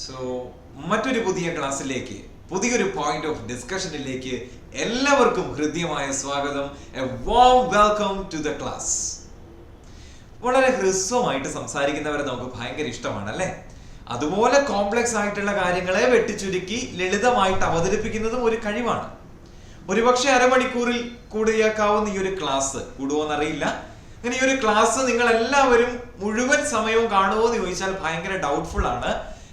So മറ്റൊരു പുതിയ ക്ലാസ്സിലേക്ക്, പുതിയൊരു പോയിന്റ് ഓഫ് ഡിസ്കഷനിലേക്ക് എല്ലാവർക്കും ഹൃദ്യമായ സ്വാഗതം. A warm welcome to the class. വളരെ ഹ്രസ്വമായിട്ട് സംസാരിക്കുന്നവരെ നമുക്ക് ഭയങ്കര ഇഷ്ടമാണ് അല്ലേ? അതുപോലെ കോംപ്ലക്സ് ആയിട്ടുള്ള കാര്യങ്ങളെ വെട്ടിച്ചുരുക്കി ലളിതമായിട്ട് അവതരിപ്പിക്കുന്നതും ഒരു കഴിവാണ്. ഒരുപക്ഷെ അരമണിക്കൂറിൽ കൂടിയേക്കാവുന്ന ഈ ഒരു ക്ലാസ് കൂടുവോന്നറിയില്ല. അങ്ങനെ ഈ ഒരു ക്ലാസ് നിങ്ങൾ എല്ലാവരും മുഴുവൻ സമയവും കാണുമോ എന്ന് ചോദിച്ചാൽ ഭയങ്കര ഡൗട്ട്ഫുൾ ആണ്.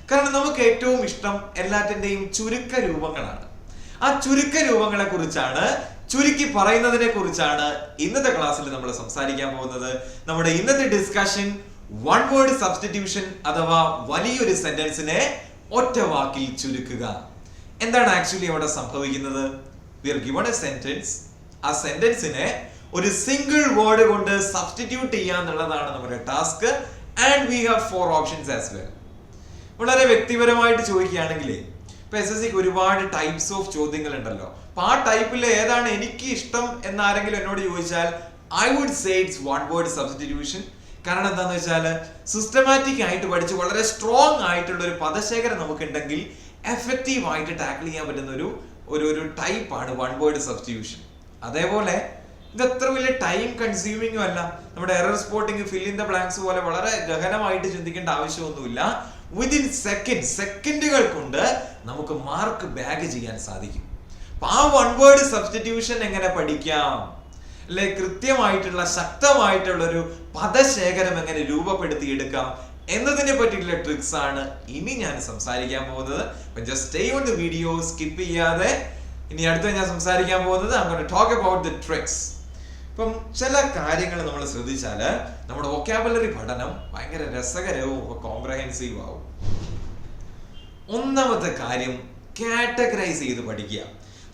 കാരണം നമുക്ക് ഏറ്റവും ഇഷ്ടം എല്ലാറ്റിന്റെയും ചുരുക്ക രൂപങ്ങളാണ്. ആ ചുരുക്ക രൂപങ്ങളെ കുറിച്ചാണ്, ചുരുക്കി പറയുന്നതിനെ കുറിച്ചാണ് ഇന്നത്തെ ക്ലാസ്സിൽ നമ്മൾ സംസാരിക്കാൻ പോകുന്നത്. നമ്മുടെ ഇന്നത്തെ ഡിസ്കഷൻ വൺ വേർഡ് സബ്സ്റ്റിറ്റ്യൂഷൻ അഥവാ വലിയൊരു സെന്റൻസിനെ ഒറ്റ വാക്കിൽ ചുരുക്കുക. എന്താണ് ആക്ച്വലി അവിടെ സംഭവിക്കുന്നത്? We are given a sentence. ആ സെന്റൻസിനെ ഒരു സിംഗിൾ വേർഡ് കൊണ്ട് സബ്സ്റ്റിറ്റ്യൂട്ട് ചെയ്യുക എന്നുള്ളതാണ് നമ്മുടെ task. And we have 4 options as well. വളരെ വ്യക്തിപരമായിട്ട് ചോദിക്കുകയാണെങ്കിലേ, ഇപ്പൊ SSC ഒരുപാട് ടൈപ്സ് ഓഫ് ചോദ്യങ്ങൾ ഉണ്ടല്ലോ. അപ്പൊ ആ ടൈപ്പിൽ ഏതാണ് എനിക്ക് ഇഷ്ടം എന്ന് ആരെങ്കിലും എന്നോട് ചോദിച്ചാൽ I would say it's one word substitution. കാരണം എന്താന്ന് വെച്ചാൽ സിസ്റ്റമാറ്റിക് ആയിട്ട് പഠിച്ച് വളരെ സ്ട്രോങ് ആയിട്ടുള്ള ഒരു പദശേഖരം നമുക്കുണ്ടെങ്കിൽ എഫക്റ്റീവ് ആയിട്ട് ടാക്കിൾ ചെയ്യാൻ പറ്റുന്ന ഒരു ടൈപ്പാണ് വൺ വേർഡ് സബ്സ്റ്റിറ്റ്യൂഷൻ. അതേപോലെ ഇത് അത്ര വലിയ ടൈം കൺസ്യൂമിങ്ങും അല്ല. നമ്മുടെ error spotting, fill in the blanks പോലെ വളരെ ഗഹനമായിട്ട് ചിന്തിക്കേണ്ട ആവശ്യമൊന്നുമില്ല. വിതിൻ സെക്കൻഡുകൾ കൊണ്ട് നമുക്ക് മാർക്ക് ബാഗ് ചെയ്യാൻ സാധിക്കും. ആ വൺ വേർഡ് സബ്സ്റ്റിറ്റ്യൂഷൻ എങ്ങനെ പഠിക്കാം, അല്ലെ കൃത്യമായിട്ടുള്ള ശക്തമായിട്ടുള്ള ഒരു പദശേഖരം എങ്ങനെ രൂപപ്പെടുത്തിയെടുക്കാം എന്നതിനെ പറ്റിയിട്ടുള്ള ട്രിക്സ് ആണ് ഇനി ഞാൻ സംസാരിക്കാൻ പോകുന്നത്. Just stay on the video, skip ചെയ്യാതെ. ഇനി അടുത്ത ഞാൻ സംസാരിക്കാൻ പോകുന്നത് I'm going to talk about the tricks. ഇപ്പം ചില കാര്യങ്ങൾ നമ്മൾ ശ്രദ്ധിച്ചാൽ നമ്മുടെ വൊക്കാബുലറി പഠനം ഭയങ്കര രസകരവും കോംപ്രഹെൻസീവ് ആവും. ഒന്നാമത്തെ കാര്യം, കാറ്റഗറൈസ് ചെയ്ത് പഠിക്കുക.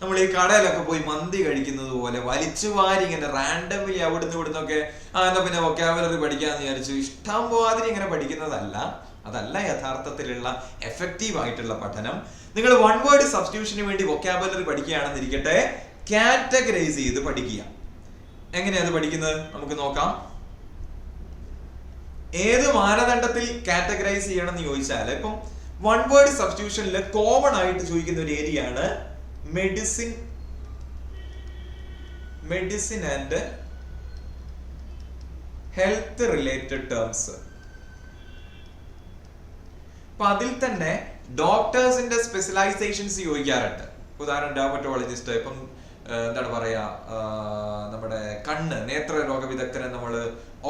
നമ്മൾ ഈ കടയിലൊക്കെ പോയി മന്തി കഴിക്കുന്നത് പോലെ വലിച്ചുവാരി ഇങ്ങനെ റാൻഡംലി അവിടുന്ന് ഇവിടുന്നൊക്കെ എന്നാ പിന്നെ വൊക്കാബുലറി പഠിക്കാന്ന് വിചാരിച്ചു ഇഷ്ടം പോവാതിരി ഇങ്ങനെ പഠിക്കുന്നതല്ല. അതല്ല യഥാർത്ഥത്തിലുള്ള എഫക്റ്റീവ് ആയിട്ടുള്ള പഠനം. നിങ്ങൾ വൺ വേർഡ് സബ്സ്റ്റിറ്റ്യൂഷന് വേണ്ടി വൊക്കാബുലറി പഠിക്കുകയാണെന്നിരിക്കട്ടെ, കാറ്റഗറൈസ് ചെയ്ത് പഠിക്കുക. എങ്ങനെയാണ് പഠിക്കുന്നത് നമുക്ക് നോക്കാം. ഏത് മാനദണ്ഡത്തിൽ കാറ്റഗറൈസ് ചെയ്യണം എന്ന് ചോദിച്ചാൽ, ഇപ്പം വൺ വേർഡ് സബ്സ്റ്റിറ്റ്യൂഷനിൽ കോമൺ ആയിട്ട് ചോദിക്കുന്ന ഒരു ഏരിയ ആണ് medicine and health related terms. അപ്പൊ അതിൽ തന്നെ ഡോക്ടേഴ്സിന്റെ സ്പെഷ്യലൈസേഷൻസ് ചോദിക്കാറുണ്ട്. ഉദാഹരണം ഡെർമറ്റോളജിസ്റ്റ്, ഇപ്പം എന്താണ് പറയാ, നമ്മുടെ കണ്ണ് നേത്ര രോഗ വിദഗ്ധനെ നമ്മൾ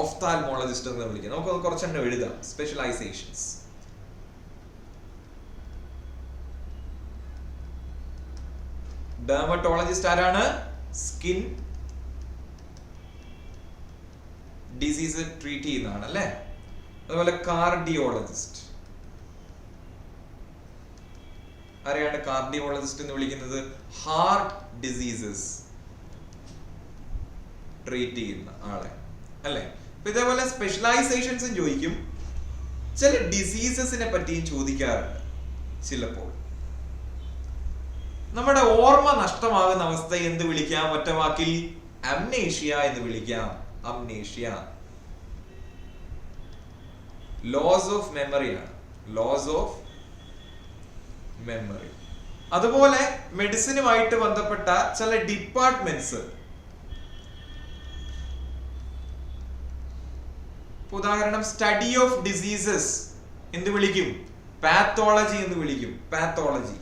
ഓഫ്താൽമോളജിസ്റ്റ് എന്ന് വിളിക്കുക. നമുക്ക് കുറച്ചെണ്ണം എഴുതാം. സ്പെഷ്യലൈസേഷൻസ്. ഡെർമറ്റോളജിസ്റ്റ് ആരാണ്? സ്കിൻ ഡിസീസ് ട്രീറ്റ് ചെയ്യുന്നതാണ് അല്ലേ? അതുപോലെ കാർഡിയോളജിസ്റ്റ്, ആരെയാണ് കാർഡിയോളജിസ്റ്റ് എന്ന് വിളിക്കുന്നത്? ഹാർട്ട് ഡിസീസസ് ട്രീറ്റ് ചെയ്യുന്ന ആളെ അല്ലെ? അപ്പൊ ഇതേപോലെ സ്പെഷ്യലൈസേഷൻസും ചോദിക്കും. ചില ഡിസീസസിനെ പറ്റിയും ചോദിക്കാറുണ്ട്. ചിലപ്പോൾ നമ്മുടെ ഓർമ്മ നഷ്ടമാകുന്ന അവസ്ഥ എന്ത് വിളിക്കാം? ഒറ്റ വാക്കിൽ അംനേഷ്യ എന്ന് വിളിക്കാം. അംനേഷ്യ ലോസ് ഓഫ് മെമ്മറി ആണ്. Loss of memory. അതുപോലെ മെഡിസിനുമായിട്ട് ബന്ധപ്പെട്ട ചില ഡിപ്പാർട്ട്മെന്റ്സ്, ഉദാഹരണം സ്റ്റഡി ഓഫ് ഡിസീസസ് എന്ത് വിളിക്കും? പാത്തോളജി എന്ന് വിളിക്കും. പാത്തോളജി.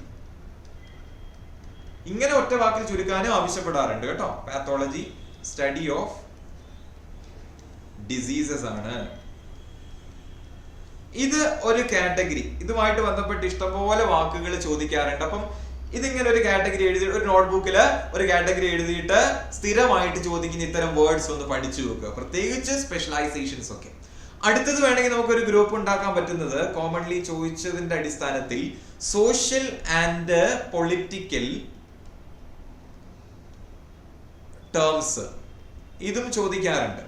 ഇങ്ങനെ ഒറ്റ വാക്കിൽ ചുരുക്കാനും ആവശ്യപ്പെടാറുണ്ട് കേട്ടോ. പാത്തോളജി സ്റ്റഡി ഓഫ് ഡിസീസസ് ആണ്. ഇത് ഒരു കാറ്റഗറി. ഇതുമായിട്ട് ബന്ധപ്പെട്ട് ഇഷ്ടംപോലെ വാക്കുകൾ ചോദിക്കാറുണ്ട്. അപ്പം ഇതിങ്ങനെ ഒരു കാറ്റഗറി എഴുതി, ഒരു നോട്ട്ബുക്കിൽ ഒരു കാറ്റഗറി എഴുതിയിട്ട് സ്ഥിരമായിട്ട് ചോദിക്കുന്ന ഇത്തരം വേർഡ്സ് ഒന്ന് പഠിച്ചു വെക്കുക, പ്രത്യേകിച്ച് സ്പെഷ്യലൈസേഷൻസ് ഒക്കെ. അടുത്തത് വേണമെങ്കിൽ നമുക്കൊരു ഗ്രൂപ്പ് ഉണ്ടാക്കാൻ പറ്റുന്നത് കോമൺലി ചോദിച്ചതിന്റെ അടിസ്ഥാനത്തിൽ സോഷ്യൽ ആൻഡ് പൊളിറ്റിക്കൽ ടേംസ്. ഇതും ചോദിക്കാറുണ്ട്.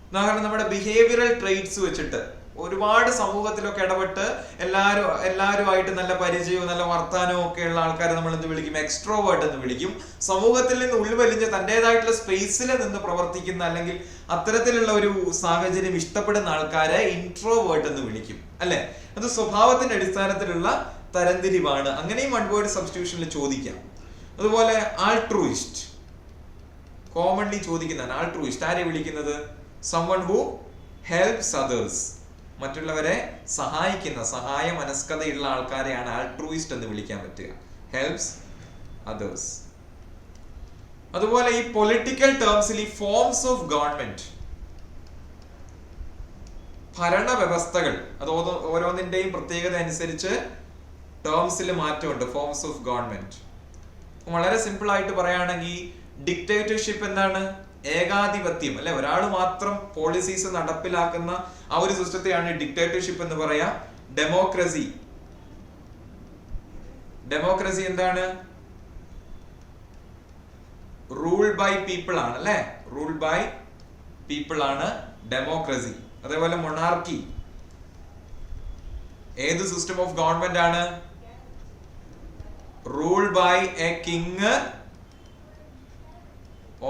ഉദാഹരണം നമ്മുടെ ബിഹേവിയറൽ ട്രെയ്റ്റ്സ് വെച്ചിട്ട് ഒരുപാട് സമൂഹത്തിലൊക്കെ ഇടപെട്ട് എല്ലാവരുമായിട്ട് നല്ല പരിചയവും നല്ല വർത്താനവും ഒക്കെ ഉള്ള ആൾക്കാരെ നമ്മൾ എന്ത് വിളിക്കും? എക്സ്ട്രോവേർട്ട് എന്ന് വിളിക്കും. സമൂഹത്തിൽ നിന്ന് ഉൾവലിഞ്ഞ് തൻ്റെതായിട്ടുള്ള സ്പേസിൽ നിന്ന് പ്രവർത്തിക്കുന്ന അല്ലെങ്കിൽ അത്തരത്തിലുള്ള ഒരു സാഹചര്യം ഇഷ്ടപ്പെടുന്ന ആൾക്കാരെ ഇൻട്രോവേർട്ട് എന്ന് വിളിക്കും, അല്ലെ? അത് സ്വഭാവത്തിന്റെ അടിസ്ഥാനത്തിലുള്ള തരംതിരിവാണ്. അങ്ങനെയും വൺ വേർഡ് സബ്സ്റ്റിറ്റ്യൂഷനിൽ ചോദിക്കാം. അതുപോലെ ആൾട്രൂയിസ്റ്റ്, കോമൺലി ചോദിക്കുന്നതാണ്. ആൾട്രൂയിസ്റ്റ് ആരെ വിളിക്കുന്നത്? someone who helps others, മറ്റുള്ളവരെ സഹായിക്കുന്ന സഹായ മനസ്കതയുള്ള ആൾക്കാരെയാണ് ആൾട്രൂയിസ്റ്റ് എന്ന് വിളിക്കാൻ പറ്റുക. Helps others. അതുപോലെ ഈ പൊളിറ്റിക്കൽ ടേംസിൽ ഈ ഫോംസ് ഓഫ് ഗവൺമെന്റ്, ഭരണവ്യവസ്ഥകൾ, അത് ഓരോന്നിന്റെയും പ്രത്യേകത അനുസരിച്ച് ടേംസിൽ മാറ്റമുണ്ട്. ഫോംസ് ഓഫ് ഗവൺമെന്റ് വളരെ സിമ്പിൾ ആയിട്ട് പറയുകയാണെങ്കിൽ ഡിക്റ്റേറ്റർഷിപ്പ് എന്താണ്? ഏകാധിപത്യം, അല്ലെ? ഒരാൾ മാത്രം പോളിസീസ് നടപ്പിലാക്കുന്ന ആ ഒരു സിസ്റ്റത്തെയാണ് ഡിക്റ്റേറ്റർഷിപ്പ് എന്ന് പറയാ. ഡെമോക്രസി, ഡെമോക്രസി എന്താണ്? റൂൾ ബൈ പീപ്പിൾ ആണ്, അല്ലെ? റൂൾ ബൈ പീപ്പിൾ ആണ് ഡെമോക്രസി. അതേപോലെ മൊണാർക്കി ഏത് സിസ്റ്റം ഓഫ് ഗവൺമെന്റ് ആണ്? Rule by a king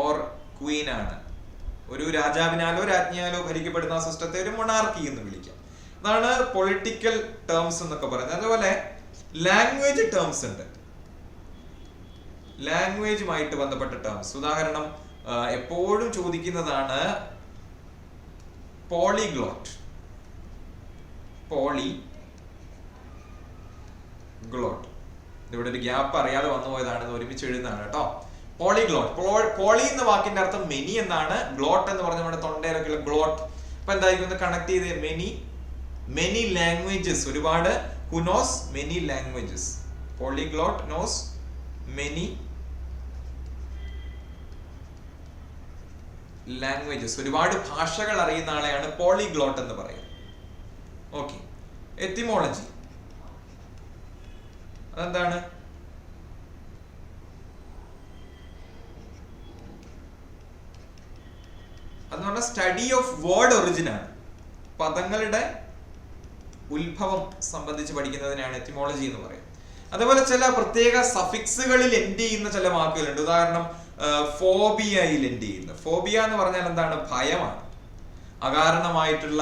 or queen ആണ്. ഒരു രാജാവിനാലോ രാജ്ഞിയാലോ ഭരിക്കപ്പെടുന്ന ആ സിസ്റ്റത്തെ ഒരു മൊണാർക്കി എന്ന് വിളിക്കാം. അതാണ് പൊളിറ്റിക്കൽ ടേംസ് എന്നൊക്കെ പറയുന്നത്. അതുപോലെ ലാംഗ്വേജ് ടേംസ് ഉണ്ട്, ലാംഗ്വേജുമായിട്ട് ബന്ധപ്പെട്ട ടേംസ്. ഉദാഹരണം എപ്പോഴും ചോദിക്കുന്നതാണ് പോളിഗ്ലോട്ട്. പോളിഗ്ലോട്ട്, ഇവിടെ ഒരു ഗ്യാപ്പ് അറിയാതെ വന്നു പോയതാണ്, ഒരുമിച്ച് എഴുതുന്നതാണ് കേട്ടോ. പോളിഗ്ലോട്ട്, പോളി എന്ന വാക്കിന്റെ അർത്ഥം മെനി എന്നാണ്. ഗ്ലോട്ട് എന്ന് പറഞ്ഞ നമ്മുടെ തൊണ്ടയിലൊക്കെയുള്ള ഗ്ലോട്ട്. അപ്പൊ എന്തായിരിക്കും കണക്ട് ചെയ്ത്? മെനി ലാംഗ്വേജസ്, ഒരുപാട്. Who knows many languages? Polyglot knows many languages, ഒരുപാട് ഭാഷകൾ അറിയുന്ന ആളെയാണ് പോളിഗ്ലോട്ട് എന്ന് പറയുന്നത്. ഓക്കെ. എറ്റിമോളജി അതെന്താണ്? അതെന്ന് പറഞ്ഞാൽ സ്റ്റഡി ഓഫ് വേർഡ് ഒറിജിൻ ആണ്. പദങ്ങളുടെ ഉത്ഭവം സംബന്ധിച്ച് പഠിക്കുന്നതിനാണ് എറ്റിമോളജി എന്ന് പറയുന്നത്. അതേപോലെ ചില പ്രത്യേക സഫിക്സുകളിൽ എൻഡ് ചെയ്യുന്ന ചില വാക്കുകളുണ്ട്. ഉദാഹരണം ഫോബിയയിൽ എൻഡ് ചെയ്യുന്ന. ഫോബിയ എന്ന് പറഞ്ഞാൽ എന്താണ്? ഭയമാണ്. അകാരണമായിട്ടുള്ള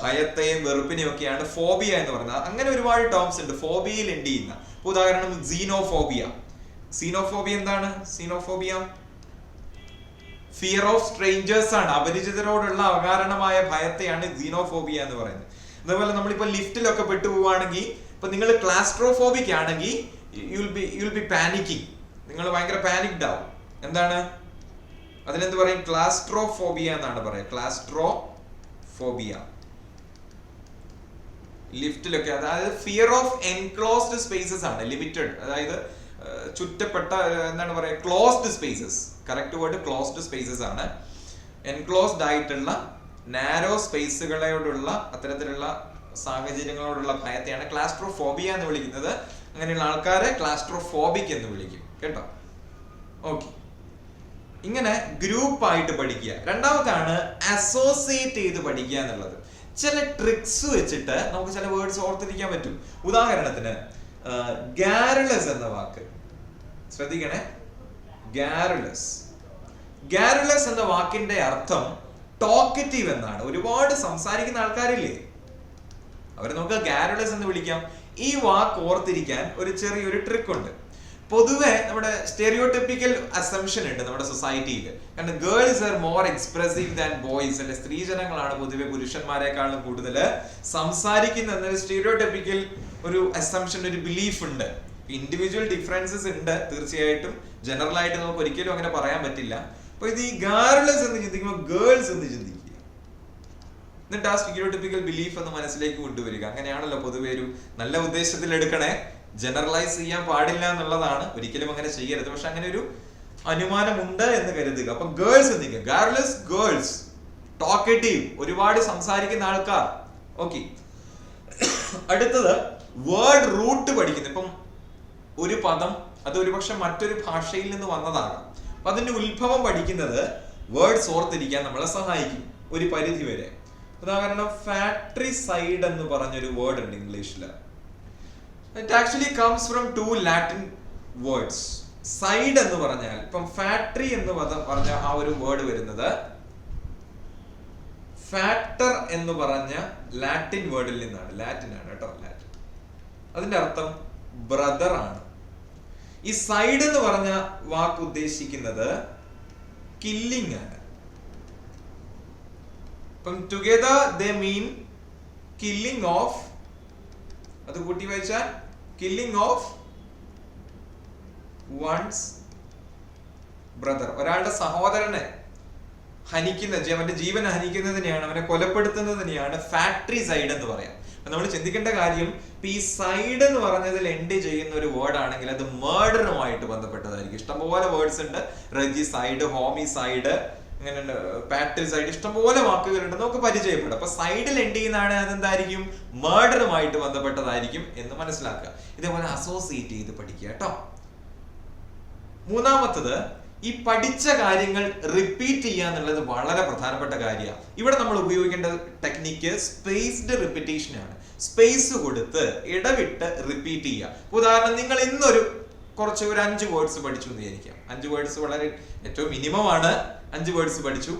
ഭയത്തെയും വെറുപ്പിനെയും ഒക്കെയാണ് ഫോബിയ എന്ന് പറയുന്നത്. അങ്ങനെ ഒരുപാട് ടേംസ് ഉണ്ട് ഫോബിയയിൽ എൻഡ് ചെയ്യുന്ന. ഉദാഹരണം സീനോഫോബിയ. സീനോഫോബിയ എന്താണ്? സീനോഫോബിയ ഫിയർ ഓഫ് സ്ട്രേഞ്ചേഴ്സ് ആണ്. അപരിചിതരോടുള്ള അകാരണമായ ഭയത്തെയാണ് സീനോഫോബിയ എന്ന് പറയുന്നത്. അതേപോലെ നമ്മളിപ്പോ ലിഫ്റ്റിലൊക്കെ പെട്ടുപോവുകയാണെങ്കിൽ, ഇപ്പൊ നിങ്ങൾ ക്ലാസ്ട്രോഫോബിക് ആണെങ്കിൽ യുൽ ബി പാനിക്കിങ്, നിങ്ങൾ ഭയങ്കര പാനിക്ഡ് ആവും. എന്താണ് അതിനെന്ത് പറയും? ക്ലാസ്ട്രോഫോബിയ എന്നാണ് പറയുക. ക്ലാസ്ട്രോഫോബിയ ലിഫ്റ്റിലൊക്കെ. അതായത് ഫിയർ ഓഫ് എൻക്ലോസ്ഡ് സ്പേസസ് ആണ്. ലിമിറ്റഡ്, അതായത് ചുറ്റപ്പെട്ട, എന്താണ് പറയുക, closed spaces. Correct word closed spaces ആണ്. എൻക്ലോസ്ഡ് ആയിട്ടുള്ള നാരോ സ്പേസുകളോടുള്ള അത്തരത്തിലുള്ള സാഹചര്യങ്ങളോടുള്ള ഭയത്തെയാണ് ക്ലാസ്ട്രോഫോബിയ എന്ന് വിളിക്കുന്നത്. അങ്ങനെയുള്ള ആൾക്കാരെ ക്ലാസ്ട്രോഫോബിക് എന്ന് വിളിക്കും കേട്ടോ. ഓക്കെ, ഇങ്ങനെ ഗ്രൂപ്പ് ആയിട്ട് പഠിക്കുക. രണ്ടാമതാണ് അസോസിയേറ്റ് ചെയ്ത് പഠിക്കുക എന്നുള്ളത്. ചില ട്രിക്സ് വെച്ചിട്ട് നമുക്ക് ചില വേർഡ്സ് ഓർത്തിരിക്കാൻ പറ്റും. ഉദാഹരണത്തിന് ഗാരുലസ് എന്ന വാക്ക് ശ്രദ്ധിക്കണേ. ഗാരുലസ് എന്ന വാക്കിന്റെ അർത്ഥം ടോക്കറ്റീവ് എന്നാണ്. ഒരുപാട് സംസാരിക്കുന്ന ആൾക്കാരില്ലേ, അവരെ നമുക്ക് ഗാരുലസ് എന്ന് വിളിക്കാം. ഈ വാക്ക് ഓർത്തിരിക്കാൻ ഒരു ചെറിയൊരു ട്രിക്ക് ഉണ്ട്. പൊതുവെ നമ്മുടെ സ്റ്റെറിയോടിപ്പിക്കൽ അസംഷൻ ഉണ്ട് നമ്മുടെ സൊസൈറ്റിയിൽ. കാരണം girls are more expressive than boys. അല്ലെ, സ്ത്രീജനങ്ങളാണ് പൊതുവെ പുരുഷന്മാരെക്കാളും കൂടുതൽ സംസാരിക്കുന്ന എന്നൊരു സ്റ്റെറിയോടിപ്പിക്കൽ ഒരു അസംഷൻ, ഒരു ബിലീഫ് ഉണ്ട്. ഇൻഡിവിജ്വൽ ഡിഫറൻസസ് ഉണ്ട് തീർച്ചയായിട്ടും. ജനറൽ ആയിട്ട് നമുക്ക് ഒരിക്കലും അങ്ങനെ പറയാൻ പറ്റില്ല. അപ്പൊ ഇത് ഈ ഗാരുലസ് എന്ന് ചിന്തിക്കുമ്പോൾ ഗേൾസ് എന്ന് ചിന്തിക്കുക, എന്നിട്ട് ആ സ്റ്റെറിയോടിപ്പിക്കൽ ബിലീഫ് എന്ന് മനസ്സിലേക്ക് കൊണ്ടുവരിക. അങ്ങനെയാണല്ലോ പൊതുവെ ഒരു നല്ല ഉദ്ദേശത്തിൽ എടുക്കണേ. ജനറലൈസ് ചെയ്യാൻ പാടില്ല എന്നുള്ളതാണ്, ഒരിക്കലും അങ്ങനെ ചെയ്യരുത്. പക്ഷെ അങ്ങനെ ഒരു അനുമാനമുണ്ട് എന്ന് കരുതുക. അപ്പൊ ഗേൾസ് എന്തിക്കുക? ഗാരുലസ്, ഗേൾസ്, ടോക്കറ്റീവ്, ഒരുപാട് സംസാരിക്കുന്ന ആൾക്കാർ. ഓക്കെ, അടുത്തത് വേർഡ് റൂട്ട് പഠിക്കുന്നു. ഇപ്പം ഒരു പദം അത് ഒരുപക്ഷെ മറ്റൊരു ഭാഷയിൽ നിന്ന് വന്നതാകാം. അപ്പൊ അതിന്റെ ഉത്ഭവം പഠിക്കുന്നത് വേർഡ്സ് ഓർത്തിരിക്കാൻ നമ്മളെ സഹായിക്കും ഒരു പരിധി വരെ. ഉദാഹരണം ഫാക്ടറി സൈഡ് എന്ന് പറഞ്ഞൊരു വേർഡ് ഉണ്ട് ഇംഗ്ലീഷിൽ. It actually comes from 2 Latin words. Side എന്ന് പറഞ്ഞാൽ ഇപ്പം ഫാക്ടറി എന്ന് പറഞ്ഞ ആ ഒരു വേർഡ് വരുന്നത് ഫാക്ടർ എന്ന് പറഞ്ഞ ലാറ്റിൻ വേർഡിൽ നിന്നാണ്. ലാറ്റിൻ ആണ് കേട്ടോ, ലാറ്റിൻ. അതിന്റെ അർത്ഥം ബ്രദർ ആണ്. ഈ സൈഡ് എന്ന് പറഞ്ഞ വാക്ക് ഉദ്ദേശിക്കുന്നത് കില്ലിംഗ് ആണ്. അപ്പം together they mean killing of, അത് കൂട്ടി വായിച്ചാൽ കില്ലിംഗ് ഓഫ് വൺസ് ബ്രദർ. ഒരാളുടെ സഹോദരനെ ഹനിക്കുന്ന, അവന്റെ ജീവൻ ഹനിക്കുന്നതിനെയാണ്, അവനെ കൊലപ്പെടുത്തുന്നതിനെയാണ് ഫാക്ടറി സൈഡ് എന്ന് പറയാം. നമ്മൾ ചിന്തിക്കേണ്ട കാര്യം, ഈ സൈഡ് എന്ന് പറഞ്ഞതിൽ എൻഡ് ചെയ്യുന്ന ഒരു വേർഡ് ആണെങ്കിൽ അത് മേർഡറുമായിട്ട് ബന്ധപ്പെട്ടതായിരിക്കും. ഇഷ്ടംപോലെ വേർഡ്സ് ഉണ്ട്. റെജിസൈഡ്, ഹോമിസൈഡ്, അങ്ങനെ പാട്രിസൈഡ്, ഇഷ്ടംപോലെ വാക്കുകളുണ്ട്, നമുക്ക് പരിചയപ്പെടും. അപ്പൊ സൈഡിൽ എൻഡ് ചെയ്യുന്നതാണ് അതെന്തായിരിക്കും, മേർഡറുമായിട്ട് ബന്ധപ്പെട്ടതായിരിക്കും എന്ന് മനസ്സിലാക്കുക. ഇതേപോലെ അസോസിയേറ്റ് ചെയ്ത് പഠിക്കുക കേട്ടോ. മൂന്നാമത്തത്, ഈ പഠിച്ച കാര്യങ്ങൾ റിപ്പീറ്റ് ചെയ്യുക എന്നുള്ളത് വളരെ പ്രധാനപ്പെട്ട കാര്യമാണ്. ഇവിടെ നമ്മൾ ഉപയോഗിക്കേണ്ട ടെക്നിക്ക് സ്പേസ്ഡ് റിപ്പീറ്റേഷൻ ആണ്. സ്പേസ് കൊടുത്ത് ഇടവിട്ട് റിപ്പീറ്റ് ചെയ്യുക. ഉദാഹരണം, നിങ്ങൾ ഇന്നൊരു കുറച്ച് ഒരു 5 വേർഡ്സ് പഠിച്ചു എന്ന് വിചാരിക്കാം. 5 വേർഡ്സ് വളരെ ഏറ്റവും മിനിമം ആണ്. 5 വേർഡ്സ് പഠിച്ചു.